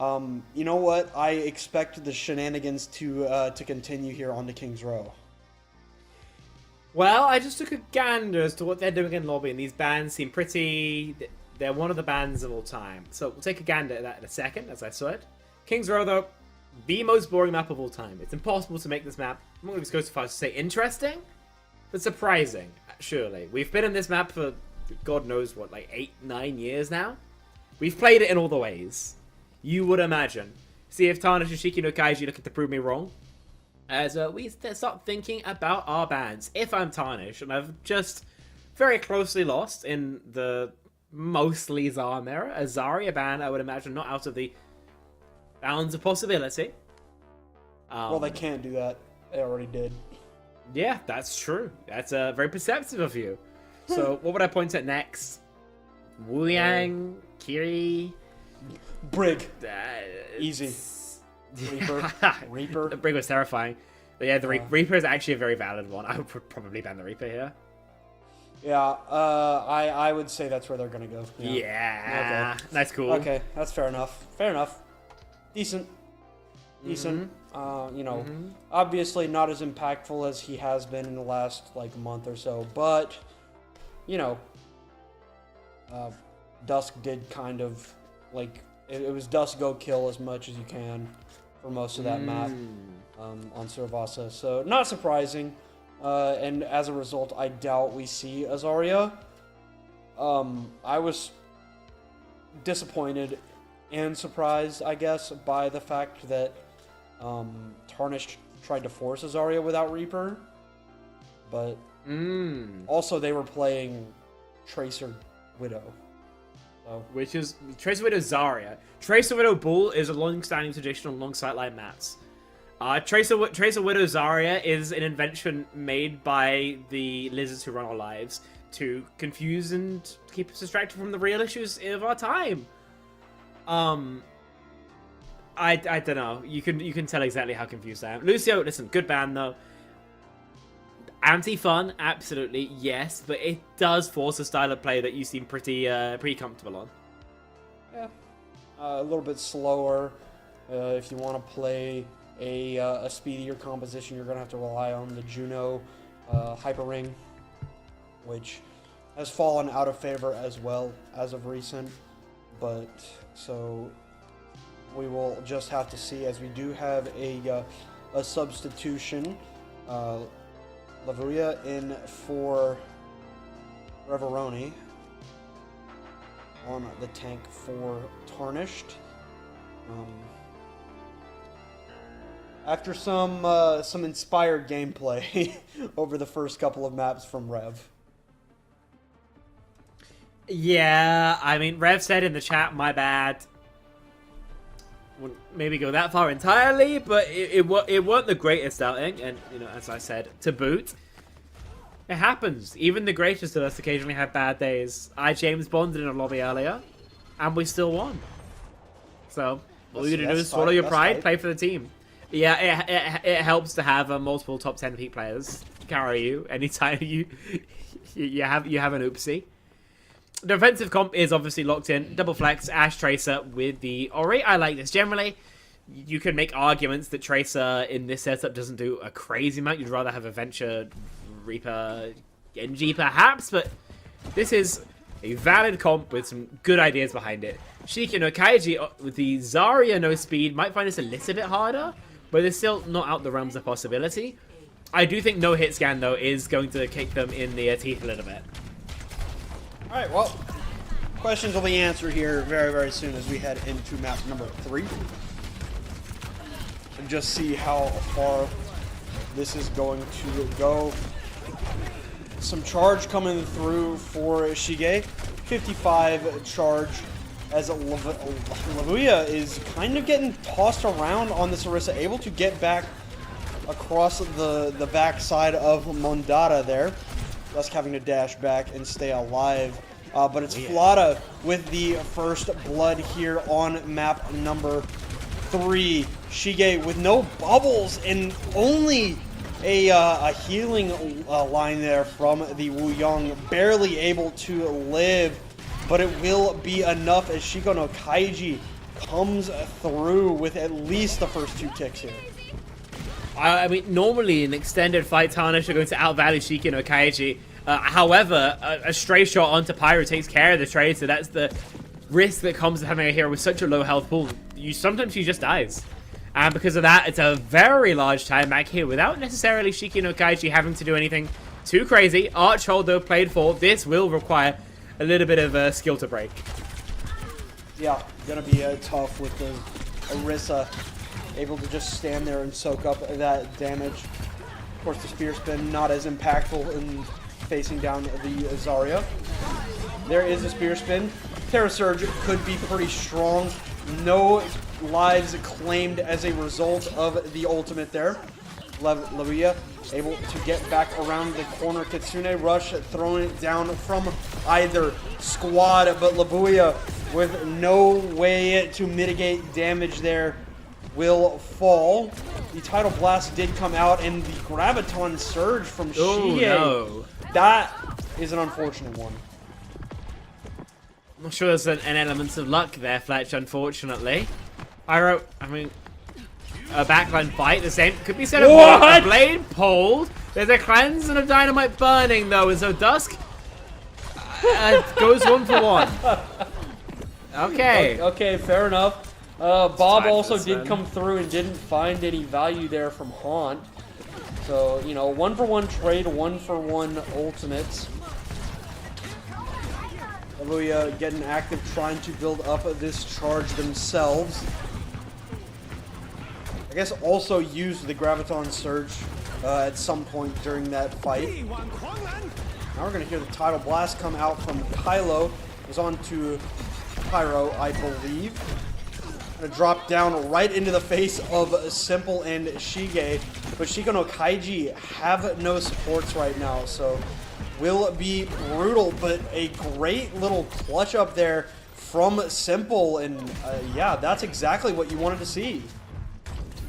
A: you know what? I expect the shenanigans to continue here on the King's Row.
B: Well, I just took a gander as to what they're doing in lobby, and these bands seem pretty... They're one of the bands of all time. So we'll take a gander at that in a second, as I said. King's Row, though, the most boring map of all time. It's impossible to make this map, I'm not going to go so far as to say interesting, but surprising, surely. We've been in this map for, God knows what, like 8-9 years now? We've played it in all the ways. You would imagine. See if Tarnished and Shiko no Kayji looking to prove me wrong. As we start thinking about our bans. If I'm Tarnished, and I've just very closely lost in the mostly Zarmera, a Zarya ban, I would imagine, not out of the bounds of possibility.
A: Well, they can't do that. They already did.
B: Yeah, that's true. That's very perceptive of you. So, what would I point at next? Wu Yang, Kiri...
A: Brig. Easy. Reaper.
B: The Brig was terrifying. But yeah, the Reaper is actually a very valid one. I would probably ban the Reaper here.
A: Yeah, I would say that's where they're going to go.
B: Yeah. Okay. Nice, cool.
A: Okay, that's fair enough. Fair enough. Decent. You know, obviously not as impactful as he has been in the last, like, month or so. But, you know, Dusk did kind of, like, it was Dusk go kill as much as you can for most of that map on Suravasa. So, not surprising. And as a result, I doubt we see a Zarya. I was disappointed and surprised, I guess, by the fact that Tarnished tried to force a Zarya without Reaper. But also they were playing Tracer Widow. So.
B: Which is Tracer Widow Zarya. Tracer Widow Bull is a long-standing tradition on long sightline maps. Tracer Widow Zarya is an invention made by the lizards who run our lives to confuse and keep us distracted from the real issues of our time. I don't know. You can tell exactly how confused I am. Lucio, listen, good band though. Anti-fun, absolutely, yes, but it does force a style of play that you seem pretty comfortable on.
A: Yeah, a little bit slower. If you want to play a speedier composition, you're going to have to rely on the Juno Hyper Ring, which has fallen out of favor as well as of recent. But, so, we will just have to see, as we do have a substitution. Lavuia in for Reveroni on the tank for Tarnished. After some inspired gameplay over the first couple of maps from Rev.
B: Yeah, I mean, Rev said in the chat, my bad. Wouldn't maybe go that far entirely, but it weren't the greatest outing, and you know, as I said, to boot, it happens. Even the greatest of us occasionally have bad days. I James Bonded in a lobby earlier, and we still won. So all you gotta do is swallow your pride, play for the team. Yeah, it helps to have multiple top 10 peak players carry you anytime you have an oopsie. The defensive comp is obviously locked in. Double flex, Ash Tracer with the Ori. I like this. Generally, you can make arguments that Tracer in this setup doesn't do a crazy amount. You'd rather have a Venture, Reaper, Genji perhaps, but this is a valid comp with some good ideas behind it. Shiko no Kayji with the Zarya no speed might find this a little bit harder, but it's still not out the realms of possibility. I do think no hit scan, though, is going to kick them in the teeth a little bit.
A: Alright, well, questions will be answered here very, very soon as we head into map number 3. And just see how far this is going to go. Some charge coming through for Shige. 55 charge as Lavuia is kind of getting tossed around on this Orisa, able to get back across the backside of Mondada there. Dusk having to dash back and stay alive. But it's Flada with the first blood here on map number 3. Shige with no bubbles and only a healing line there from the Wu Yang, barely able to live, but it will be enough as Shiko no Kayji comes through with at least the first 2 ticks here.
B: I mean, normally in extended fight, Tarnished are going to outvalue Shiko no Kayji. However, a stray shot onto Pyro takes care of the trade, so that's the risk that comes with having a hero with such a low health pool. Sometimes she just dies. And because of that, it's a very large time back here without necessarily Shiko no Kayji having to do anything too crazy. Archhold, though, played for. This will require a little bit of skill to break.
A: Yeah, gonna be tough with the Orisa able to just stand there and soak up that damage. Of course, the Spear Spin not as impactful in facing down the Zarya. There is a Spear Spin. Terra Surge could be pretty strong. No lives claimed as a result of the ultimate there. Lavuya able to get back around the corner. Kitsune Rush throwing it down from either squad, but Lavuya with no way to mitigate damage there will fall. The Tidal Blast did come out, and the Graviton Surge from Shige.
B: No.
A: That is an unfortunate one.
B: I'm not sure there's an element of luck there, Fletch, unfortunately. Pyro, I mean, a backline fight, the same. Could be said of a blade pulled. There's a cleanse and a dynamite burning, though, and so Dusk goes 1 for 1. Okay.
A: Okay, fair enough. Bob also did come through and didn't find any value there from Haunt. So, you know, 1 for 1 trade, 1 for 1 ultimates. Lavuya getting active, trying to build up this charge themselves. I guess also used the Graviton Surge at some point during that fight. Now we're going to hear the Tidal Blast come out from Kylo. It was on to Pyro, I believe. Gonna drop down right into the face of Simple and Shige. But Shiko no Kayji have no supports right now, so will be brutal, but a great little clutch up there from Simple, and yeah, that's exactly what you wanted to see.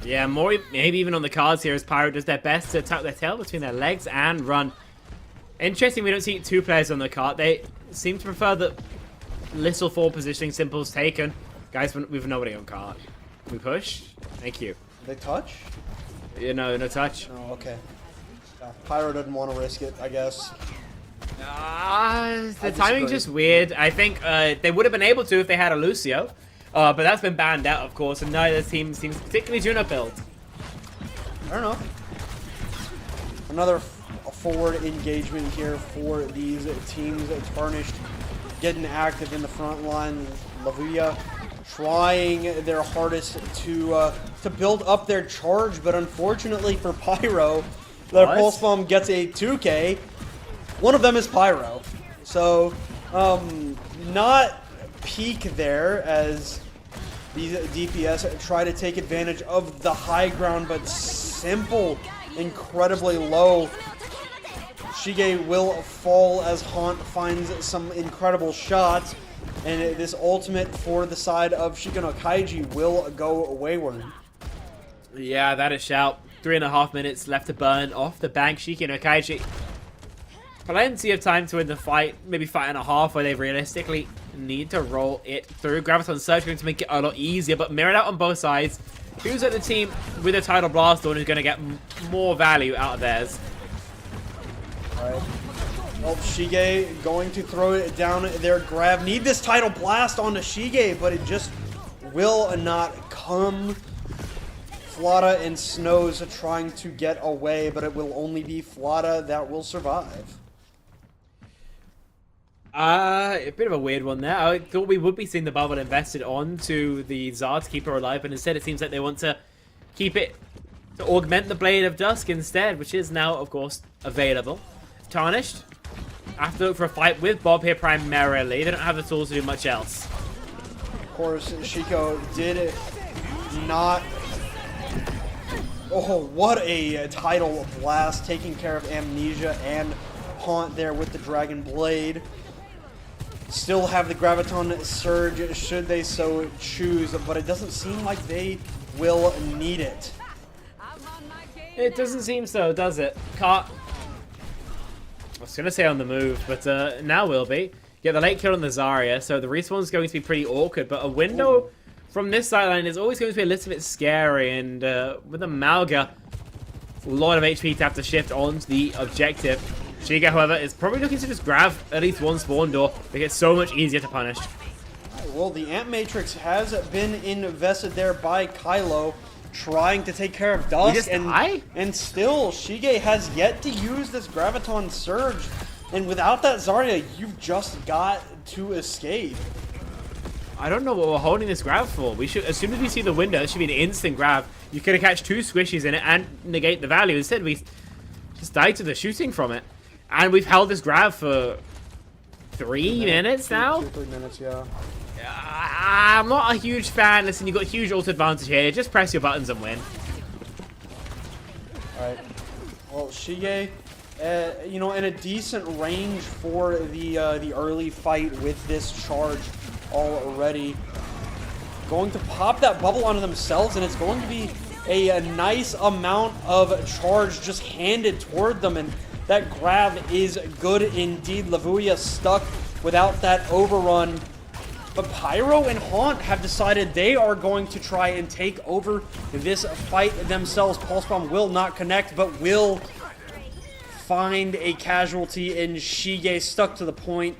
B: Yeah, more maybe even on the cards here as Pyro does their best to tuck their tail between their legs and run. Interesting, we don't see 2 players on the cart. They seem to prefer the little forward positioning Simple's taken. Guys, we've nobody on cart. We push? Thank you.
A: They touch?
B: You know, no touch.
A: Oh, okay. Pyro doesn't want to risk it, I guess.
B: The timing's just weird. I think they would have been able to if they had a Lucio. But that's been banned out, of course, and neither team seems particularly Juno build.
A: I don't know. Another forward engagement here for these teams. Tarnished getting active in the front line. Lavuya trying their hardest to build up their charge, but unfortunately for Pyro, their Pulse Bomb gets a 2K. One of them is Pyro. So, not peak there as these DPS try to take advantage of the high ground, but Simple incredibly low. Shige will fall as Haunt finds some incredible shots, and this ultimate for the side of Shiko no Kayji will go wayward.
B: Yeah, that is shout. 3.5 minutes left to burn off the bank. Shiko no Kayji. Plenty of time to win the fight. Maybe fight and a half where they realistically need to roll it through. Graviton Surge going to make it a lot easier, but mirrored out on both sides. Who's at the team with a Tidal Blast on is going to get more value out of theirs.
A: Alright. Well, Shige going to throw it down there. Grab. Need this Tidal Blast onto Shige, but it just will not come. Flada and Snows trying to get away, but it will only be Flada that will survive.
B: A bit of a weird one there. I thought we would be seeing the bubble invested onto the Zard to keep her alive, but instead it seems like they want to keep it to augment the Blade of Dusk instead, which is now, of course, available. Tarnished. Have to look for a fight with Bob here primarily. They don't have the tools to do much else.
A: Of course, Shiko did not Oh, what a title blast, taking care of Amnesia and Haunt there with the Dragon Blade. Still have the Graviton Surge should they so choose, but it doesn't seem like they will need it.
B: It doesn't seem so, does it? I was going to say on the move, but now will be. Get the late kill on the Zarya, so the respawn's going to be pretty awkward, but a window from this sideline is always going to be a little bit scary, and with a Malga, a lot of HP to have to shift onto the objective. Shiko, however, is probably looking to just grab at least one spawn door, make it so much easier to punish.
A: Right, well, the Amp Matrix has been invested there by Kylo, trying to take care of Dusk, and still, Shige has yet to use this Graviton Surge, and without that Zarya, you've just got to escape.
B: I don't know what we're holding this grab for. We should, as soon as we see the window, it should be an instant grab. You could have catch 2 squishies in it and negate the value. Instead, we just died to the shooting from it. And we've held this grab for 3 minutes now?
A: 3 minutes, yeah.
B: I'm not a huge fan. Listen, you've got huge ult advantage here. Just press your buttons and win.
A: Alright. Well, Shige, you know, in a decent range for the early fight with this charge already. Going to pop that bubble onto themselves, and it's going to be a nice amount of charge just handed toward them, and that grab is good indeed. Lavuia stuck without that overrun. But Pyro and Haunt have decided they are going to try and take over this fight themselves. Pulse Bomb will not connect, but will find a casualty in Shige, stuck to the point.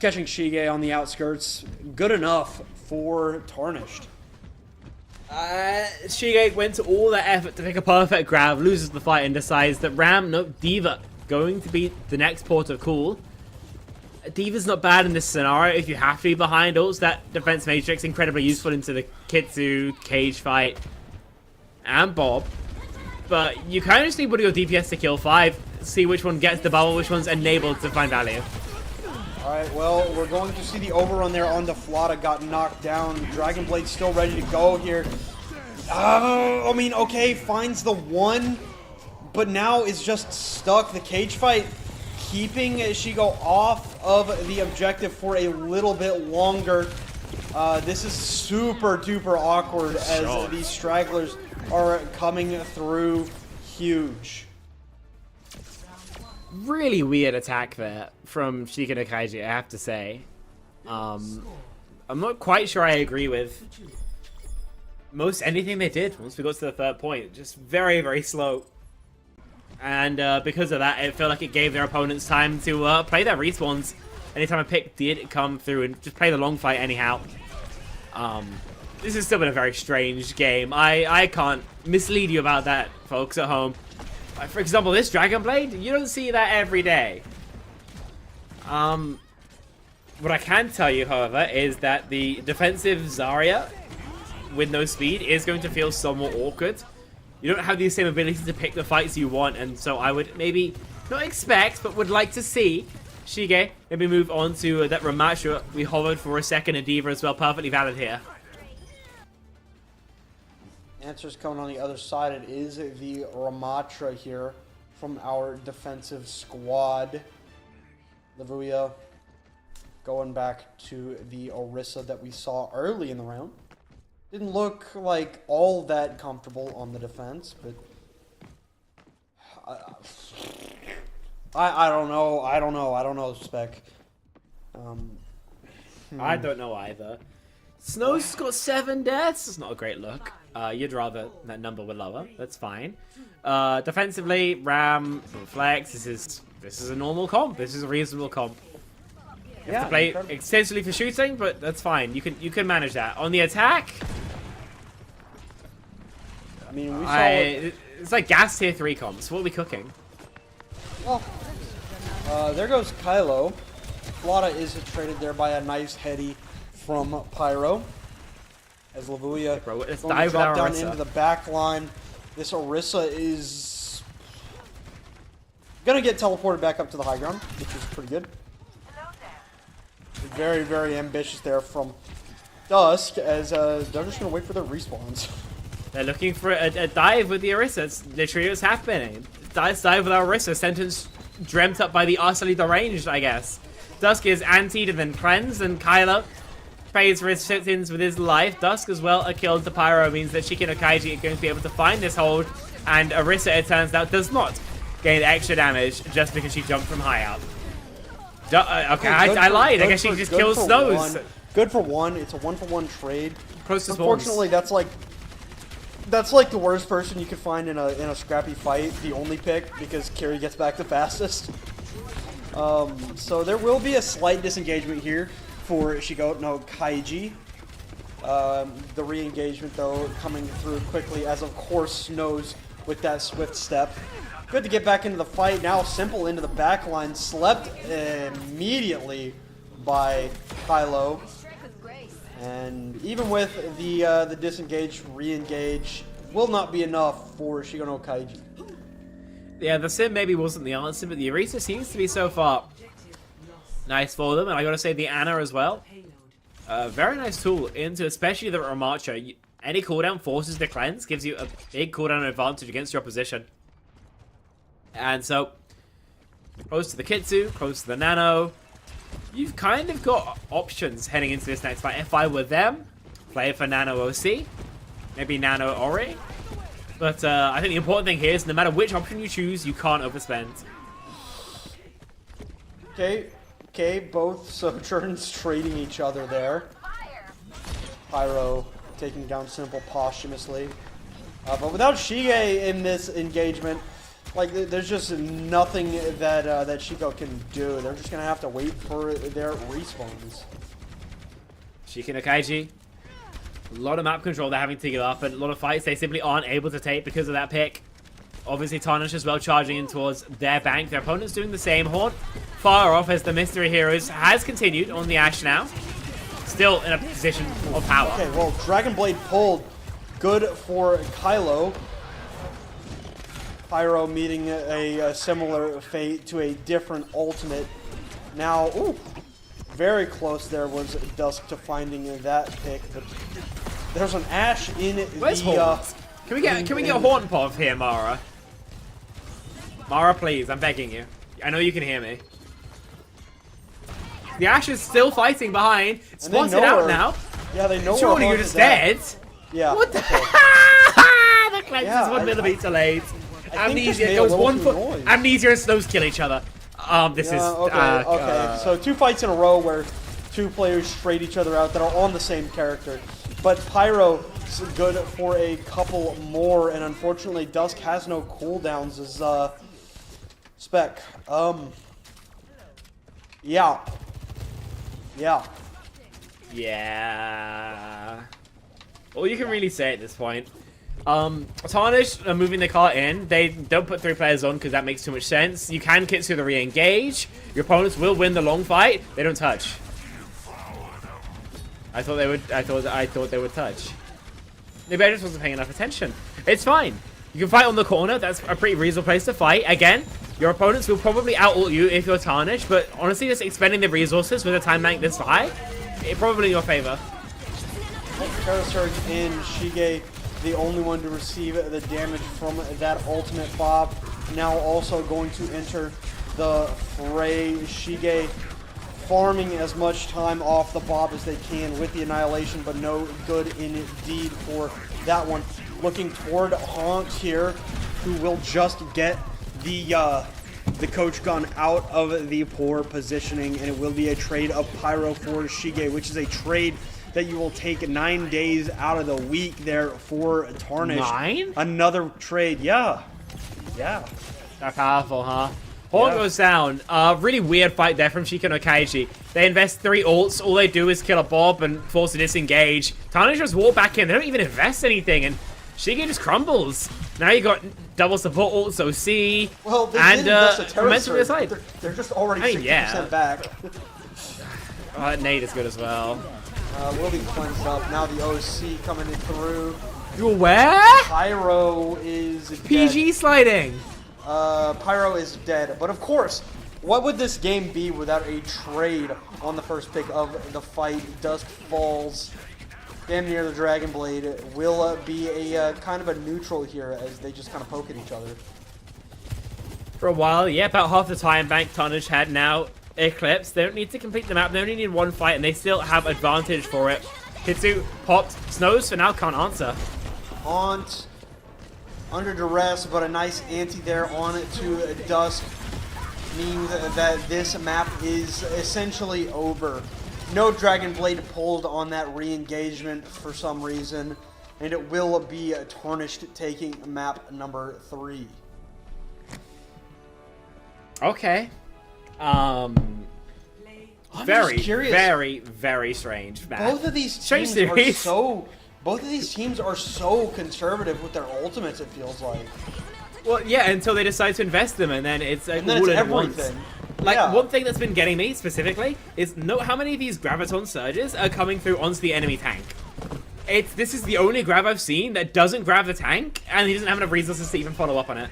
A: Catching Shige on the outskirts. Good enough for Tarnished.
B: Shige went to all that effort to make a perfect grab, loses the fight, and decides that D.Va going to be the next port of call. D.Va's not bad in this scenario if you have to be behind ults. That defense matrix incredibly useful into the Kitsu, Cage fight, and Bob. But you kind of just need one of your DPS to kill 5, see which one gets the bubble, which one's enabled to find value.
A: Alright, well, we're going to see the overrun there on the Flata, got knocked down. Dragon Blade still ready to go here. I mean, okay, finds the 1, but now is just stuck. The Cage fight keeping Shiko off of the objective for a little bit longer. This is super duper awkward as these stragglers are coming through huge.
B: Really weird attack there from Shiko no Kayji, I have to say. I'm not quite sure I agree with most anything they did once we got to the 3rd point. Just very, very slow. And because of that, it felt like it gave their opponents time to play their respawns anytime a pick did come through and just play the long fight anyhow. This has still been a very strange game. I can't mislead you about that, folks at home. Like, for example, this Dragon Blade, you don't see that every day. What I can tell you, however, is that the defensive Zarya with no speed is going to feel somewhat awkward. You don't have the same ability to pick the fights you want, and so I would maybe not expect, but would like to see Shige maybe move on to that Ramattra. We hovered for a second, and D.Va as well, perfectly valid here.
A: Answers coming on the other side. It is the Ramattra here from our defensive squad. Lavuia going back to the Orisa that we saw early in the round. Didn't look like all that comfortable on the defense, but I don't know. I don't know, Spec.
B: I don't know either. Snow's got 7 deaths. It's not a great look. You'd rather that number were lower. That's fine. Defensively, Ram, Flex. This is a normal comp. This is a reasonable comp. You have to play extensively for shooting, but that's fine. You can manage that. On the attack,
A: I mean, we saw
B: it's like gas tier 3 comps. What are we cooking?
A: Well, there goes Kylo. Flata is traded there by a nice heady from Pyro. As Lavuia
B: Bro, let's
A: going to
B: dive
A: drop down
B: Orisa
A: into the back line. This Orisa is going to get teleported back up to the high ground, which is pretty good. Very, very ambitious there from Dusk, as they're just going to wait for their respawns.
B: They're looking for a dive with the Orisa. It's literally what's happening. Dive with our Orisa. Sentence dreamt up by the utterly deranged, I guess. Dusk is antied and then cleansed, and Kylo pays for his sit-ins with his life. Dusk as well, a kill to Pyro means that Shiko and Kayji are going to be able to find this hold, and Orisa, it turns out, does not gain extra damage just because she jumped from high up. Okay, I lied. I guess she just kills Snows.
A: Good for one. It's a 1-for-1 trade.
B: Close to
A: Unfortunately, that's like the worst person you could find in a scrappy fight. The only pick because Carrie gets back the fastest. So there will be a slight disengagement here for Shiko no Kayji. The re-engagement though coming through quickly as of course Snows with that swift step. Good to get back into the fight. Now Simple into the back line, slept immediately by Kylo. And even with the disengage, re-engage, will not be enough for Shiko no Kayji.
B: Yeah, the sim maybe wasn't the answer, but the Orisa seems to be so far nice for them. And I gotta say the Ana as well. Very nice tool into especially the Ramacha. Any cooldown forces the cleanse, gives you a big cooldown advantage against your opposition. And so, close to the Kitsu, close to the Nano. You've kind of got options heading into this next fight. If I were them, play for Nano OC, maybe Nano Ori. But I think the important thing here is no matter which option you choose, you can't overspend.
A: Okay, both Sojourns trading each other there. Pyro taking down Simple posthumously. But without Shige in this engagement, like, there's just nothing that that Shiko can do. They're just gonna have to wait for their respawns.
B: Shiko no Kayji. A lot of map control they're having to give up, and a lot of fights they simply aren't able to take because of that pick. Obviously, Tarnished as well charging in towards their bank. Their opponent's doing the same. Haunt far off as the Mystery Heroes has continued on the Ashe now. Still in a position of power.
A: Okay, well, Dragon Blade pulled. Good for Kylo. Pyro meeting a similar fate to a different ultimate. Now, ooh, very close there was Dusk to finding that pick, but there's an Ashe in
B: Where's
A: the.
B: Haunt? Can we get a Haunt pop here, Mara? Mara, please, I'm begging you. I know you can hear me. The Ashe is still fighting behind. Spotted out now.
A: Yeah, they know.
B: Surely you're just dead.
A: Yeah.
B: What the?
A: Okay.
B: The cleanse is 1 millimeter late. Amnesia
A: made a
B: goes
A: little
B: 1
A: too
B: foot.
A: noise.
B: Amnesia and Snows kill each other. This is
A: okay. So 2 fights in a row where 2 players trade each other out that are on the same character. But Pyro is good for a couple more, and unfortunately Dusk has no cooldowns as Spec. Yeah.
B: All you can really say at this point. Tarnished are moving the car in. They don't put 3 players on because that makes too much sense. You can Kitsu the re-engage. Your opponents will win the long fight. They don't touch. I thought they would. I thought they would touch. Maybe I just wasn't paying enough attention. It's fine. You can fight on the corner. That's a pretty reasonable place to fight. Again, your opponents will probably out-ult you if you're Tarnished, but honestly, just expending the resources with a time bank this high, it's probably in your favor.
A: Terra Surge in. Shige, the only one to receive the damage from that ultimate Bob. Now also going to enter the fray. Shige farming as much time off the Bob as they can with the Annihilation, but no good indeed for that one. Looking toward Haunt here, who will just get the coach gun out of the poor positioning, and it will be a trade of Pyro for Shige, which is a trade that you will take 9 days out of the week there for Tarnished.
B: 9?
A: Another trade, yeah.
B: That's powerful, huh? Haunt goes down. Really weird fight there from Shiko no Kayji. They invest 3 ults. All they do is kill a Bob and force to disengage. Tarnished just walk back in. They don't even invest anything, and Shige just crumbles. Now you got double support ults, OC,
A: Well, they
B: and
A: momentum
B: on the side.
A: They're just already 60% back.
B: Nade is good as well.
A: Will be cleansed up. Now the OC coming in through.
B: You're where?
A: Pyro is
B: PG
A: dead.
B: sliding.
A: Pyro is dead. But of course, what would this game be without a trade on the first pick of the fight? Dusk falls damn near the Dragon Blade will be a kind of a neutral here as they just kind of poke at each other.
B: For a while, yeah, about half the time Bank Tarnished had now Eclipse. They don't need to complete the map, they only need one fight, and they still have advantage for it. Hitsu popped, Snows for now can't answer.
A: Aunt under duress, but a nice anti there on it to Dusk means that this map is essentially over. No Dragon Blade pulled on that re-engagement for some reason, and it will be Tarnished taking map number 3.
B: Okay. Very strange map.
A: Both of these teams are so conservative with their ultimates, it feels like.
B: Well, yeah, until they decide to invest them, and then it's
A: and then
B: all
A: it's
B: at once.
A: everything.
B: Like,
A: Yeah.
B: one thing that's been getting me specifically is note how many of these Graviton surges are coming through onto the enemy tank. This is the only grab I've seen that doesn't grab the tank, and he doesn't have enough resources to even follow up on it.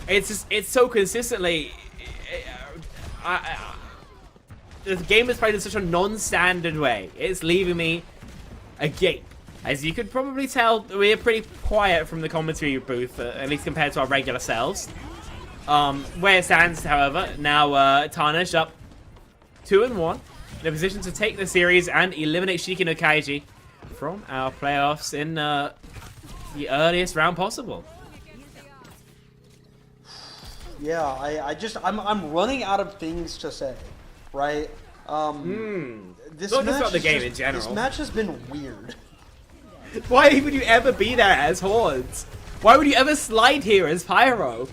B: It's so consistently. The game is played in such a non-standard way. It's leaving me agape. As you could probably tell, we're pretty quiet from the commentary booth, at least compared to our regular selves. Where it stands, however, now Tarnished up 2-1, in a position to take the series and eliminate Shiko no Kayji from our playoffs in the earliest round possible.
A: Yeah, I'm running out of things to say, right? This
B: Not just
A: match
B: about the
A: is
B: game in general.
A: This match has been weird.
B: Why would you ever be there as Hordes? Why would you ever slide here as Pyro?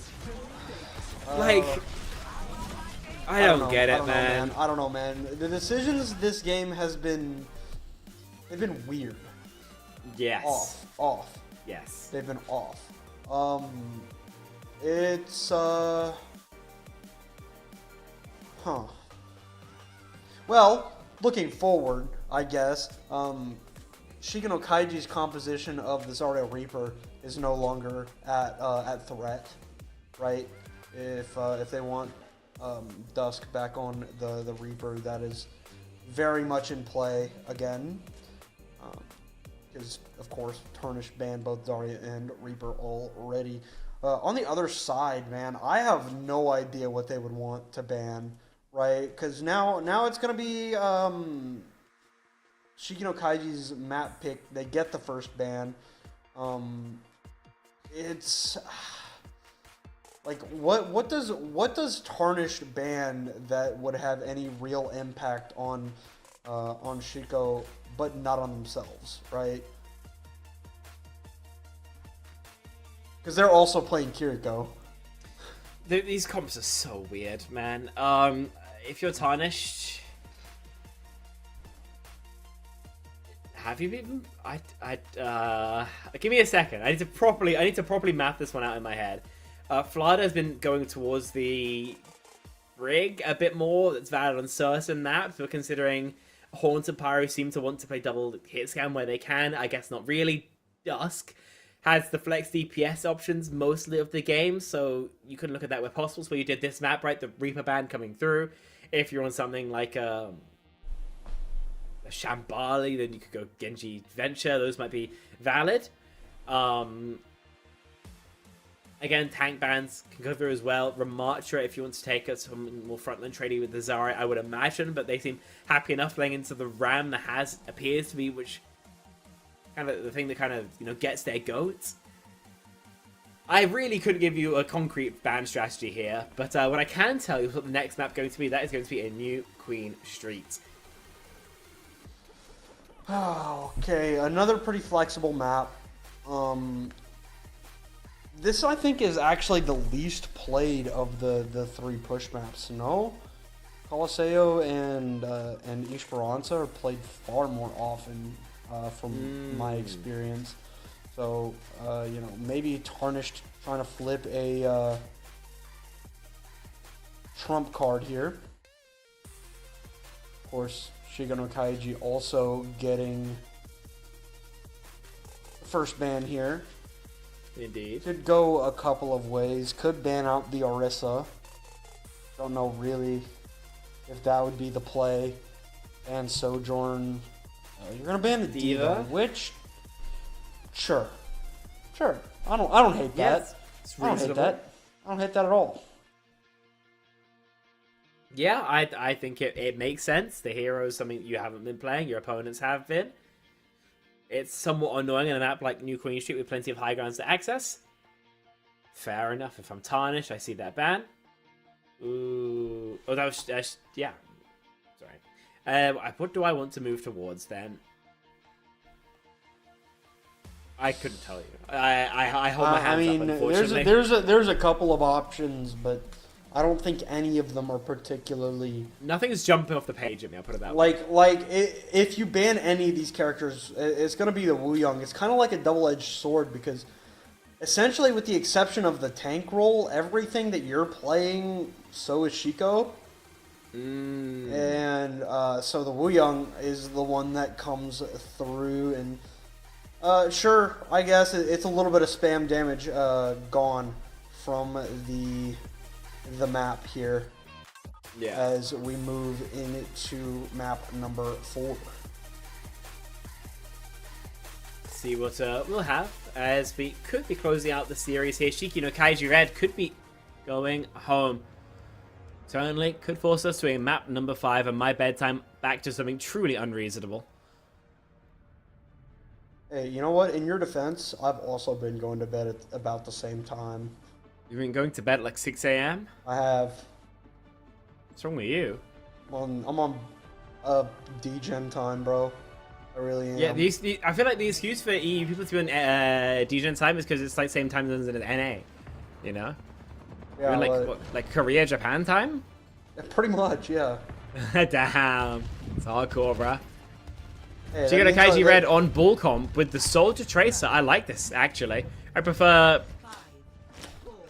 B: Like, I don't get it, man.
A: I don't know, man. The decisions this game has been, they've been weird.
B: Yes.
A: Off.
B: Yes.
A: They've been off. It's huh. Well, looking forward, I guess. Shiko no Kaiji's composition of the Zarya Reaper is no longer at threat, right? If they want Dusk back on the Reaper, that is very much in play again. Because of course Tarnished banned both Zarya and Reaper already. On the other side, man, I have no idea what they would want to ban, right? Because now it's gonna be Shiko no Kaiji's map pick. They get the first ban. It's like what does Tarnished ban that would have any real impact on Shiko, but not on themselves, right? Because they're also playing Kiriko.
B: These comps are so weird, man. If you're Tarnished, have you been? Give me a second. I need to properly map this one out in my head. Flada has been going towards the rig a bit more. That's valid on certain maps, but considering Haunt and Pyro seem to want to play double hit scan where they can, I guess not really. Dusk has the flex DPS options mostly of the game, so you could look at that where possible. So you did this map, right? The Reaper ban coming through. If you're on something like a Shambali, then you could go Genji Venture. Those might be valid. Again, tank bans can go through as well. Ramattra, if you want to take us some more frontline trading with the Zarya, I would imagine, but they seem happy enough playing into the Ram that appears to be which kind of the thing that kind of gets their goats. I really couldn't give you a concrete ban strategy here, but what I can tell you is what the next map going to be. That is going to be a new Queen Street.
A: Okay, another pretty flexible map. This I think is actually the least played of the 3 push maps. No, Coliseo and Esperanza are played far more often from my experience. So maybe Tarnished trying to flip a trump card here. Of course, Shiko no Kayji also getting the first ban here.
B: Indeed.
A: Could go a couple of ways. Could ban out the Orisa. Don't know really if that would be the play. And Sojourn You're gonna ban the
B: Diva?
A: Diva, which, sure. I don't hate that.
B: Yes, it's
A: I don't hate
B: reasonable.
A: that. I don't hate that at all.
B: Yeah, I think it makes sense. The hero is something you haven't been playing. Your opponents have been. It's somewhat annoying in a map like New Queen Street with plenty of high grounds to access. Fair enough. If I'm Tarnished, I see that ban. Ooh. Oh, that was... yeah. Sorry. What do I want to move towards then? I couldn't tell you. I hold my hands up, unfortunately.
A: there's a couple of options, but I don't think any of them are particularly...
B: Nothing's jumping off the page at me, I'll put it that way.
A: If you ban any of these characters, it's going to be the Wu Young. It's kind of like a double-edged sword, because essentially, with the exception of the tank role, everything that you're playing, so is Shiko. And so the Wu Young is the one that comes through, and sure, I guess it's a little bit of spam damage gone from the map here.
B: Yeah.
A: As we move into map number 4.
B: See what we'll have as we could be closing out the series here. Shiki no Kayji Red could be going home. Certainly could force us to a map number 5 and my bedtime back to something truly unreasonable.
A: Hey, you know what? In your defense, I've also been going to bed at about the same time.
B: You've been going to bed at like 6 a.m.?
A: I have.
B: What's wrong with you?
A: I'm on degen time, bro. I really am.
B: Yeah, I feel like the excuse for EU people to be on degen time is because it's like same time as in NA. You know?
A: Yeah,
B: in like Korea, Japan time?
A: Pretty much, yeah.
B: Damn. It's hardcore, bruh.
A: Hey,
B: So you got a Kayji Red on Bull Comp with the Soldier Tracer. I like this, actually. I prefer,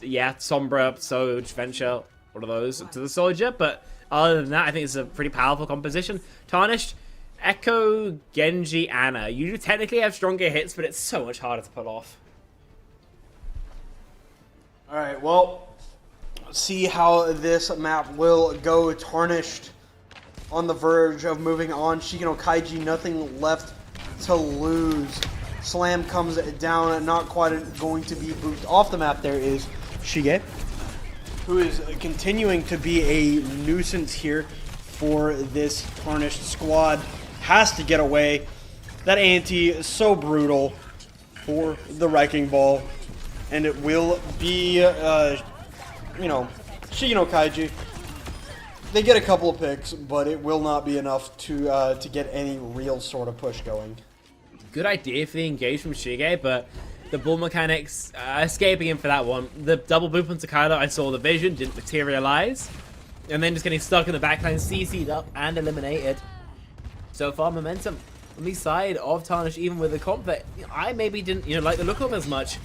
B: yeah, Sombra, Soj, Venture, all of those to the Soldier. But other than that, I think it's a pretty powerful composition. Tarnished, Echo, Genji, Ana. You do technically have stronger hits, but it's so much harder to pull off.
A: Alright, well, see how this map will go. Tarnished on the verge of moving on. Shiki no Kayji, nothing left to lose. Slam comes down, not quite going to be booped off the map. There is Shige, who is continuing to be a nuisance here for this Tarnished squad. Has to get away. That anti is so brutal for the Wrecking Ball. And it will be, you know, Shiki no Kayji. They get a couple of picks, but it will not be enough to get any real sort of push going.
B: Good idea for the engage from Shige, but the bull mechanics escaping him for that one. The double boop onto Kylo, I saw the vision, didn't materialize. And then just getting stuck in the backline, CC'd up and eliminated. So far, momentum on the side of Tarnished, even with the comp that I maybe didn't like the look of as much.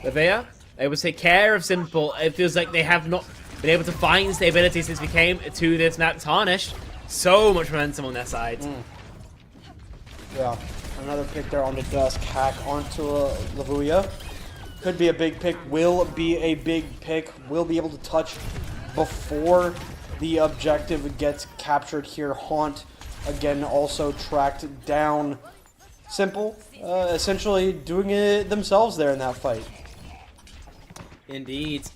B: Levea able to take care of Simple. It feels like they have not been able to find stability since we came to this map. Tarnished, so much momentum on their side.
A: Yeah, another pick there on the Dusk. Hack onto Lavuya. Could be a big pick, will be a big pick. Will be able to touch before the objective gets captured here. Haunt, again, also tracked down. Simple, essentially doing it themselves there in that fight.
B: Indeed.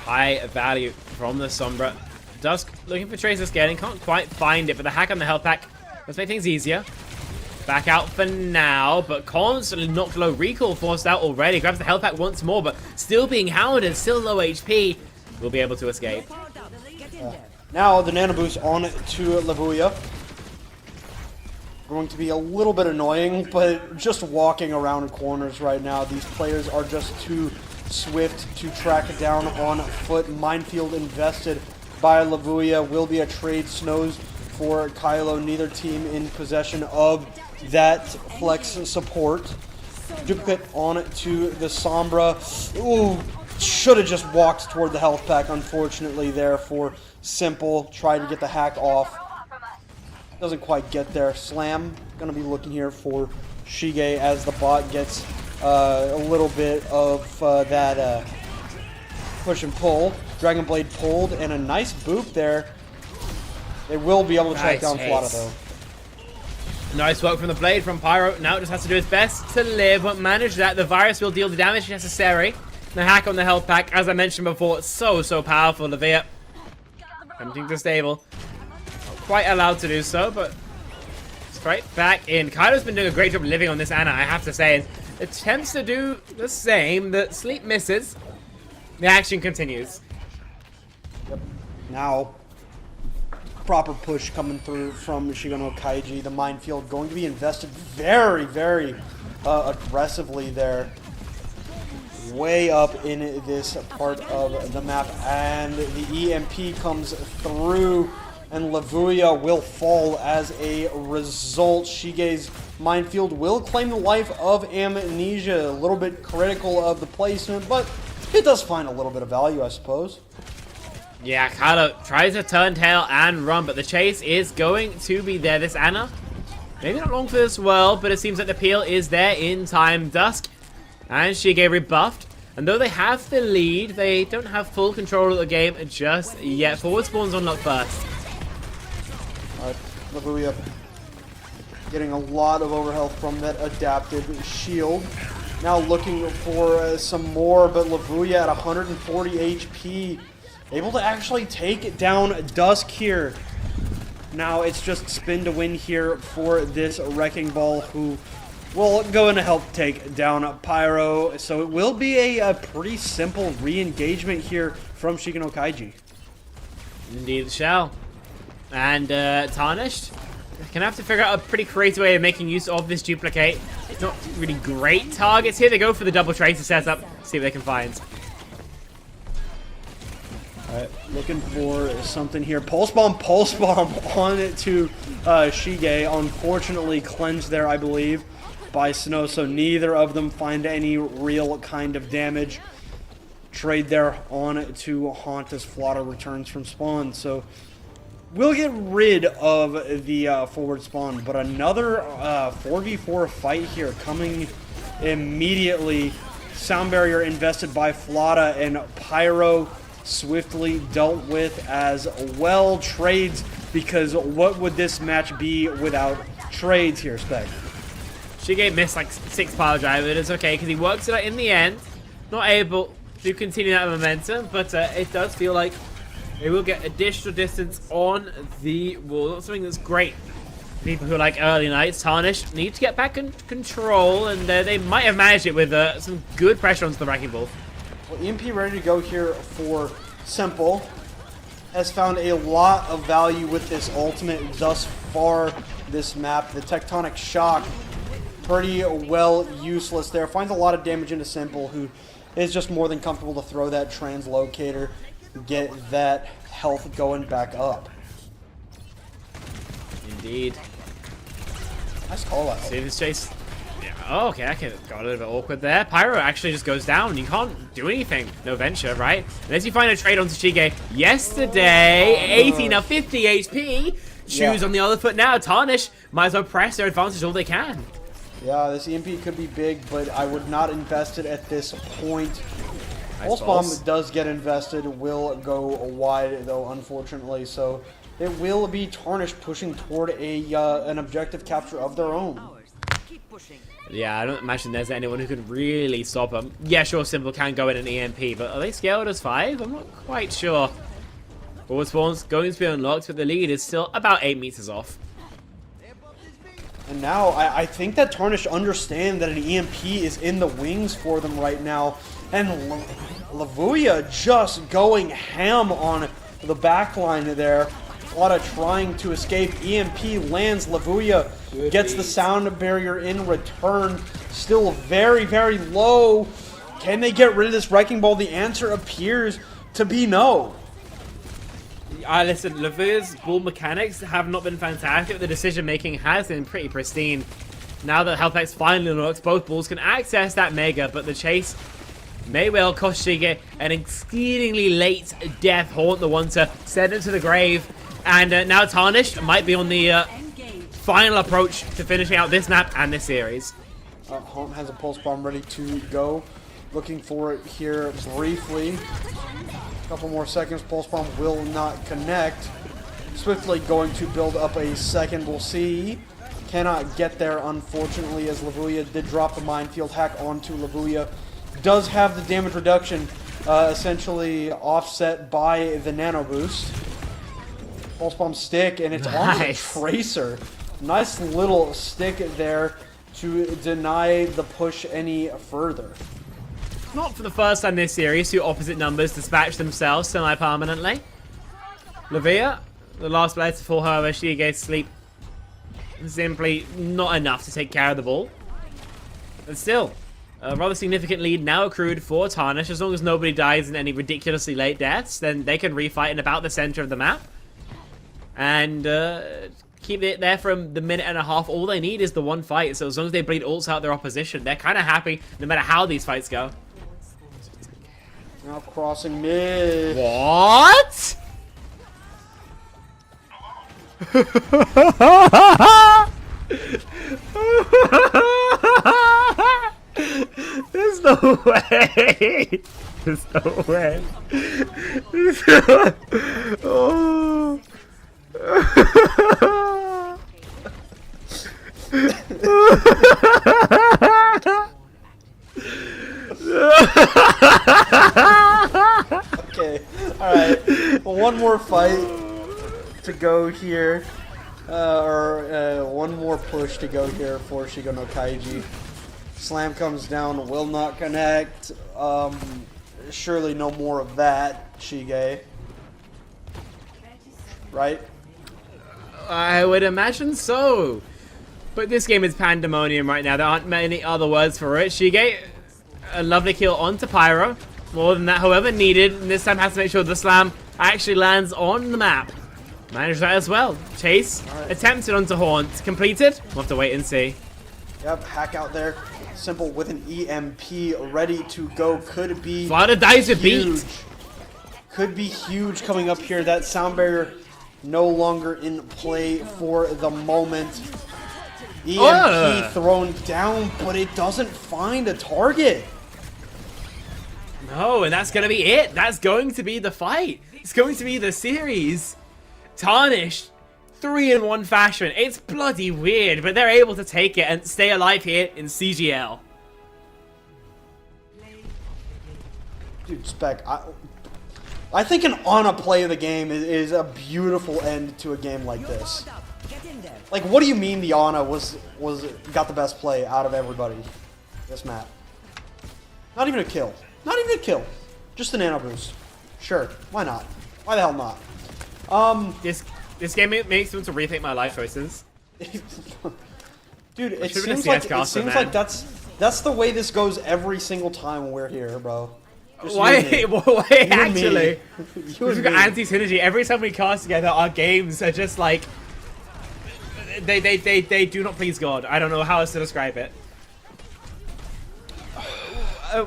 B: High value from the Sombra. Dusk looking for Tracer scaling, can't quite find it, but the hack on the health pack let's make things easier. Back out for now, but constantly knocked low. Recall forced out already. Grabs the health pack once more, but still being hounded, still low HP. Will be able to escape.
A: Now the Nano Boost on to Lavuya. Going to be a little bit annoying, but just walking around corners right now, these players are just too swift to track it down on foot. Minefield invested by Lavuya. Will be a trade. Snows for Kylo. Neither team in possession of that flex support. Duplicate on to the Sombra. Ooh, should have just walked toward the health pack, unfortunately, there for Simple. Tried to get the hack off. Doesn't quite get there. Slam going to be looking here for Shige as the bot gets a little bit of that push and pull. Dragon Blade pulled and a nice boop there. They will be able to track down Flata though.
B: Nice work from the Blade from Pyro. Now just has to do his best to live. Won't manage that. The Virus will deal the damage necessary. The hack on the health pack, as I mentioned before, it's so powerful. Levia attempting to stable. Not quite allowed to do so, but straight back in. Kaido's been doing a great job living on this Ana, I have to say. And attempts to do the same. The sleep misses. The action continues.
A: Yep. Now, proper push coming through from Shiko no Kayji. The minefield going to be invested very aggressively there. Way up in this part of the map, and the EMP comes through, and Lavuya will fall as a result. Shige's minefield will claim the life of Amnesia. A little bit critical of the placement, but it does find a little bit of value, I suppose.
B: Yeah, Kaido tries to turn tail and run, but the chase is going to be there. This Ana, maybe not long for this world, but it seems like the peel is there in time. Dusk and Shige rebuffed, and though they have the lead, they don't have full control of the game just yet. Forward spawns on luck first.
A: Alright, Lavuya getting a lot of overhealth from that adapted shield. Now looking for some more, but Lavuya at 140 HP, able to actually take down Dusk here. Now it's just spin to win here for this Wrecking Ball, who will go in to help take down Pyro. So it will be a pretty simple re-engagement here from Shiko no Kayji.
B: Indeed it shall. And Tarnished can have to figure out a pretty creative way of making use of this duplicate. It's not really great targets here. They go for the double tracer setup, see what they can find.
A: Alright, looking for something here. Pulse Bomb on it to Shige. Unfortunately cleansed there, I believe, by Snow, so neither of them find any real kind of damage. Trade there on to Haunt as Flotter returns from spawn, so we'll get rid of the forward spawn, but another 4v4 fight here coming immediately. Sound Barrier invested by Flotta, and Pyro swiftly dealt with as well. Trades, because what would this match be without trades here, Spec?
B: Shige missed like 6 power drive, but it's okay because he works it out in the end. Not able to continue that momentum, but it does feel like they will get additional distance on the wall. Not something that's great. People who like early nights, Tarnished need to get back in control, and they might have managed it with some good pressure onto the Wrecking Ball.
A: Well, EMP ready to go here for Simple. Has found a lot of value with this ultimate thus far this map. The Tectonic Shock, pretty well useless there. Finds a lot of damage into Simple, who is just more than comfortable to throw that translocator, get that health going back up.
B: Indeed.
A: Nice call out.
B: See this chase. Yeah. Oh, okay, that got a little bit awkward there. Pyro actually just goes down. You can't do anything. No venture, right? Unless you find a trade onto Shige. Yesterday, 80, now 50 HP. Shoes on the other foot now. Tarnish might as well press their advantage all they can.
A: Yeah, this EMP could be big, but I would not invest it at this point.
B: Nice
A: Pulse Bomb does get invested, will go wide though, unfortunately, so it will be Tarnished pushing toward an objective capture of their own.
B: Yeah, I don't imagine there's anyone who could really stop them. Yeah, sure, Simple can go in an EMP, but are they scaled as 5? I'm not quite sure. Forward spawns going to be unlocked, but the lead is still about 8 meters off.
A: And now, I think that Tarnished understand that an EMP is in the wings for them right now. And Lavuya just going ham on the backline there. Flotta trying to escape. EMP lands. Lavuya gets the sound barrier in return. Still very, very low. Can they get rid of this Wrecking Ball? The answer appears to be no.
B: Listen, Lavuya's ball mechanics have not been fantastic. The decision making has been pretty pristine. Now that Health Pack's finally unlocked, both balls can access that Mega, but the chase may well cost Shige an exceedingly late death. Haunt the one to send him to the grave. And now Tarnished might be on the final approach to finishing out this map and this series.
A: Haunt has a Pulse Bomb ready to go. Looking for it here briefly. Couple more seconds. Pulse Bomb will not connect. Swiftly going to build up a second. We'll see. cannot get there, unfortunately, as Lavuia did drop the minefield hack onto Lavuia. Does have the damage reduction essentially offset by the nano boost. Pulse bomb stick, and it's on the Tracer. Nice little stick there to deny the push any further.
B: Not for the first time this series, two opposite numbers dispatch themselves semi-permanently. Lavia, the last player to fall, however, she gets sleep. Simply not enough to take care of the ball. But still, a rather significant lead now accrued for Tarnished. As long as nobody dies in any ridiculously late deaths, then they can refight in about the center of the map. And keep it there from the minute and a half. All they need is the one fight. So as long as they bleed ults out their opposition, they're kind of happy no matter how these fights go.
A: Now crossing mid.
B: What? There's no way. There's no way. Oh.
A: Okay, alright. Well, one more fight to go here. One more push to go here for Shiko no Kayji. Slam comes down, will not connect. Surely no more of that, Shige. Right?
B: I would imagine so. But this game is pandemonium right now. There aren't many other words for it. Shige, a lovely kill onto Pyro. More than that, however, needed. And this time has to make sure the slam actually lands on the map. Managed that as well. Chase attempted onto Haunt. Completed. We'll have to wait and see.
A: Yep, hack out there. Simple with an EMP ready to go. Could be
B: Florida dies with
A: huge.
B: beat.
A: Could be huge coming up here. That sound barrier no longer in play for the moment. EMP thrown down, but it doesn't find a target.
B: No, and that's going to be it. That's going to be the fight. It's going to be the series. Tarnished, 3-in-1 fashion. It's bloody weird, but they're able to take it and stay alive here in CGL.
A: Dude, Spec, I think an Ana play of the game is a beautiful end to a game like this. Like, what do you mean the Ana got the best play out of everybody this map? Not even a kill. Not even a kill. Just a nano boost. Sure, why not? Why the hell not?
B: This game makes me want to rethink my life choices.
A: Dude, it seems like that's the way this goes every single time we're here, bro.
B: Why actually? We've got anti-synergy. Every time we cast together, our games are just like they do not please God. I don't know how else to describe it.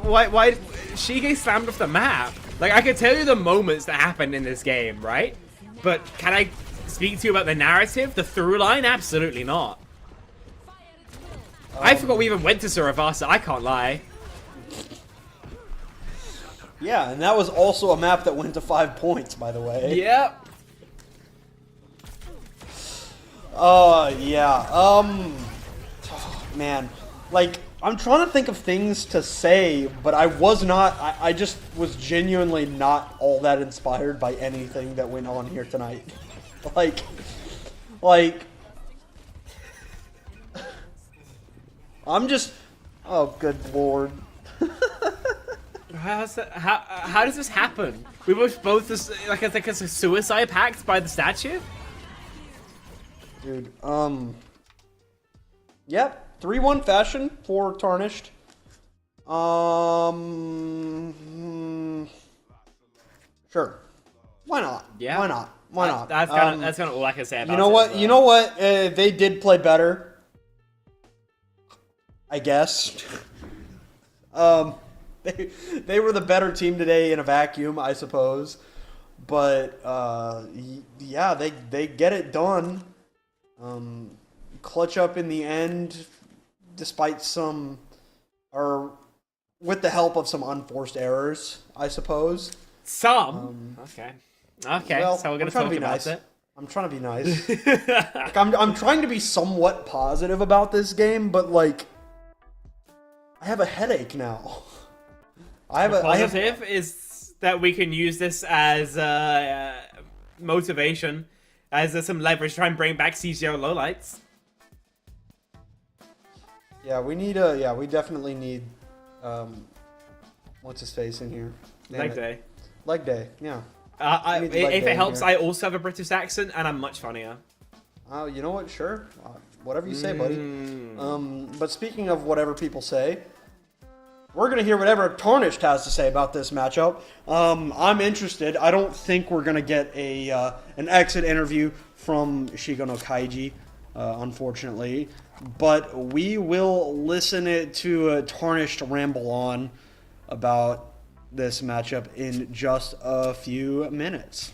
B: Why Shige slammed off the map? Like, I could tell you the moments that happened in this game, right? But can I speak to you about the narrative, the through line? Absolutely not. I forgot we even went to Suravasa. I can't lie.
A: Yeah, and that was also a map that went to 5 points, by the way.
B: Yep.
A: Yeah. Man, like, I'm trying to think of things to say, but I was not. I just was genuinely not all that inspired by anything that went on here tonight. like, I'm just. Oh, good lord.
B: How does this happen? We were both just, like a suicide pact by the statue?
A: Dude, yep, 3-1 fashion for Tarnished. Sure. Why not?
B: Yeah.
A: Why not? Why not?
B: That's kind of all I can say about it.
A: You know what? You know what? They did play better. I guess. They were the better team today in a vacuum, I suppose. But yeah, they get it done. Clutch up in the end, despite with the help of some unforced errors, I suppose.
B: Some? Okay. Okay,
A: Well,
B: so we're going to talk about it.
A: I'm trying to be nice. Like, I'm trying to be somewhat positive about this game, but like, I have a headache now.
B: Positive is that we can use this as motivation, as some leverage to try and bring back CGL lowlights.
A: Yeah, we definitely need what's his face in here?
B: Leg day.
A: Leg day, yeah.
B: If it helps, I also have a British accent, and I'm much funnier.
A: Oh, you know what? Sure. Whatever you say, buddy. But speaking of whatever people say, we're going to hear whatever Tarnished has to say about this matchup. I'm interested. I don't think we're going to get an exit interview from Shiko no Kayji, unfortunately. But we will listen to Tarnished ramble on about this matchup in just a few minutes.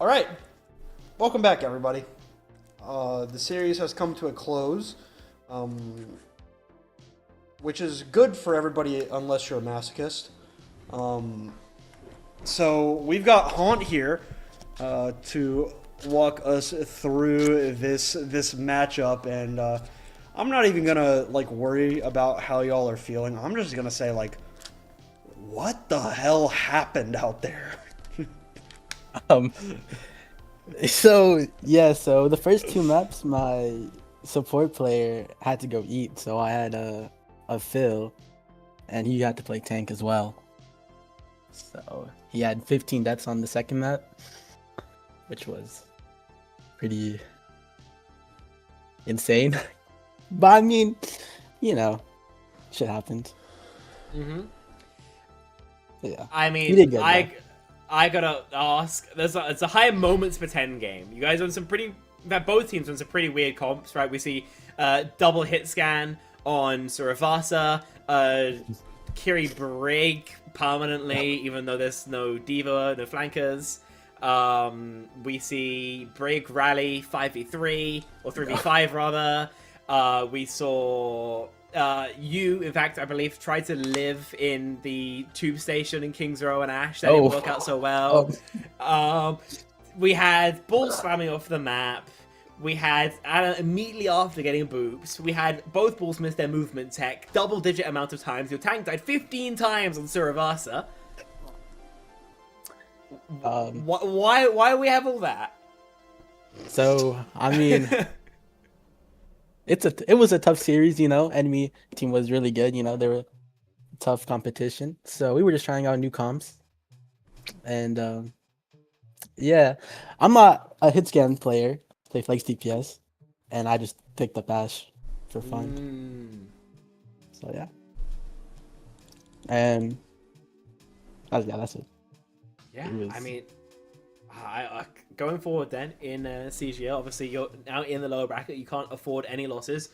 A: All right, welcome back, everybody. The series has come to a close, which is good for everybody unless you're a masochist. So we've got Haunt here to walk us through this matchup, and I'm not even gonna like worry about how y'all are feeling. I'm just gonna say like, what the hell happened out there?
C: So the first two maps, my support player had to go eat, so I had a Phil, and he had to play tank as well. So he had 15 deaths on the second map, which was pretty insane. But I mean, you know, shit happened. Yeah.
B: I mean,
C: You did good,
B: I gotta ask. It's a high moments per 10 game. You guys on some pretty. That both teams on some pretty weird comps, right? We see double hit scan on Suravasa, Kiri Brig permanently, even though there's no diva, no flankers. We see Brig rally 5v3 or 3v5 rather. We saw. You, in fact, I believe, tried to live in the tube station in Kings Row and Ash. That didn't work out so well. We had Bull slamming off the map. We had, immediately after getting boobs, we had both balls miss their movement tech, double-digit amount of times. Your tank died 15 times on Suravasa. Why do we have all that?
C: So I mean, it was a tough series, you know. Enemy team was really good, you know. They were tough competition, so we were just trying out new comps, and yeah, I'm not a hit scan player. Play Flex DPS, and I just picked up Ash for fun. So yeah, and that's it.
B: Yeah,
C: It was-
B: I mean, going forward then in CGL, obviously you're now in the lower bracket. You can't afford any losses.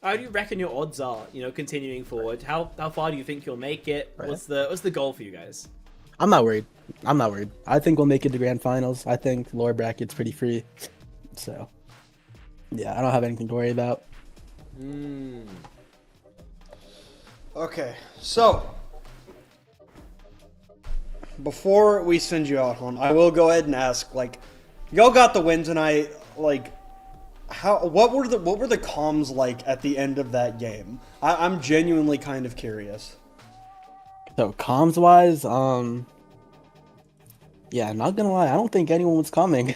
B: How do you reckon your odds are? You know, continuing forward. How far do you think you'll make it?
C: Right.
B: What's the goal for you guys?
C: I'm not worried. I think we'll make it to grand finals. I think lower bracket's pretty free, so yeah, I don't have anything to worry about.
A: Okay, so before we send you out, hon, I will go ahead and ask, like, y'all got the win tonight. Like, what were the comms like at the end of that game? I'm genuinely kind of curious.
C: So comms wise, yeah, not gonna lie, I don't think anyone was coming.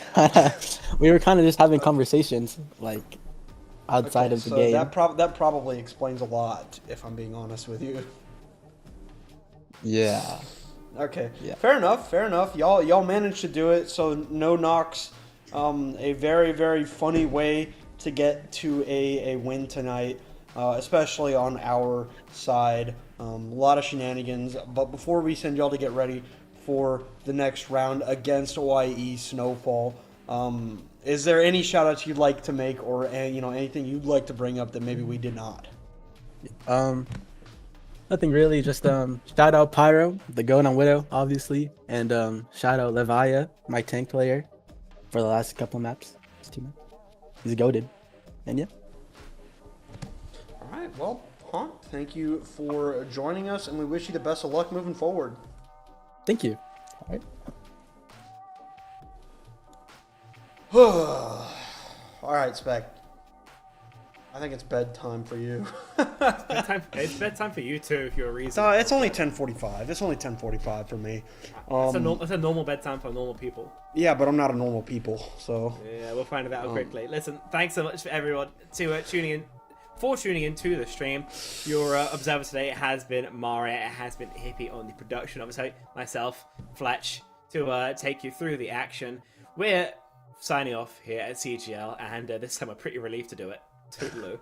C: We were kind of just having conversations, like, outside
A: Okay,
C: of the
A: so
C: game.
A: that probably explains a lot, if I'm being honest with you.
C: Yeah.
A: Okay.
C: Yeah.
A: Fair enough. Y'all managed to do it. So no knocks. A very, very funny way to get to a win tonight, especially on our side. A lot of shenanigans. But before we send y'all to get ready for the next round against OIE Snowfall, is there any shout outs you'd like to make, or anything you'd like to bring up that maybe we did not?
C: Nothing really, just shout out Pyro, the goat on Widow, obviously, and shout out Levia, my tank player, for the last couple of maps. He's goated. And yeah.
A: All right. Well, thank you for joining us, and we wish you the best of luck moving forward.
C: Thank you. All right.
A: All right, Spec. I think it's bedtime for you.
B: It's bedtime for you too, if you're a reason.
A: It's only 10:45. It's only 10:45 for me.
B: That's a normal bedtime for normal people.
A: Yeah, but I'm not a normal people, so.
B: Yeah, we'll find that out quickly. Listen, thanks so much for everyone tuning in to the stream. Your observer today has been Maria, it has been Hippie on the production, obviously myself, Fletch, to take you through the action. We're signing off here at CGL, and this time I'm pretty relieved to do it. Toodaloo.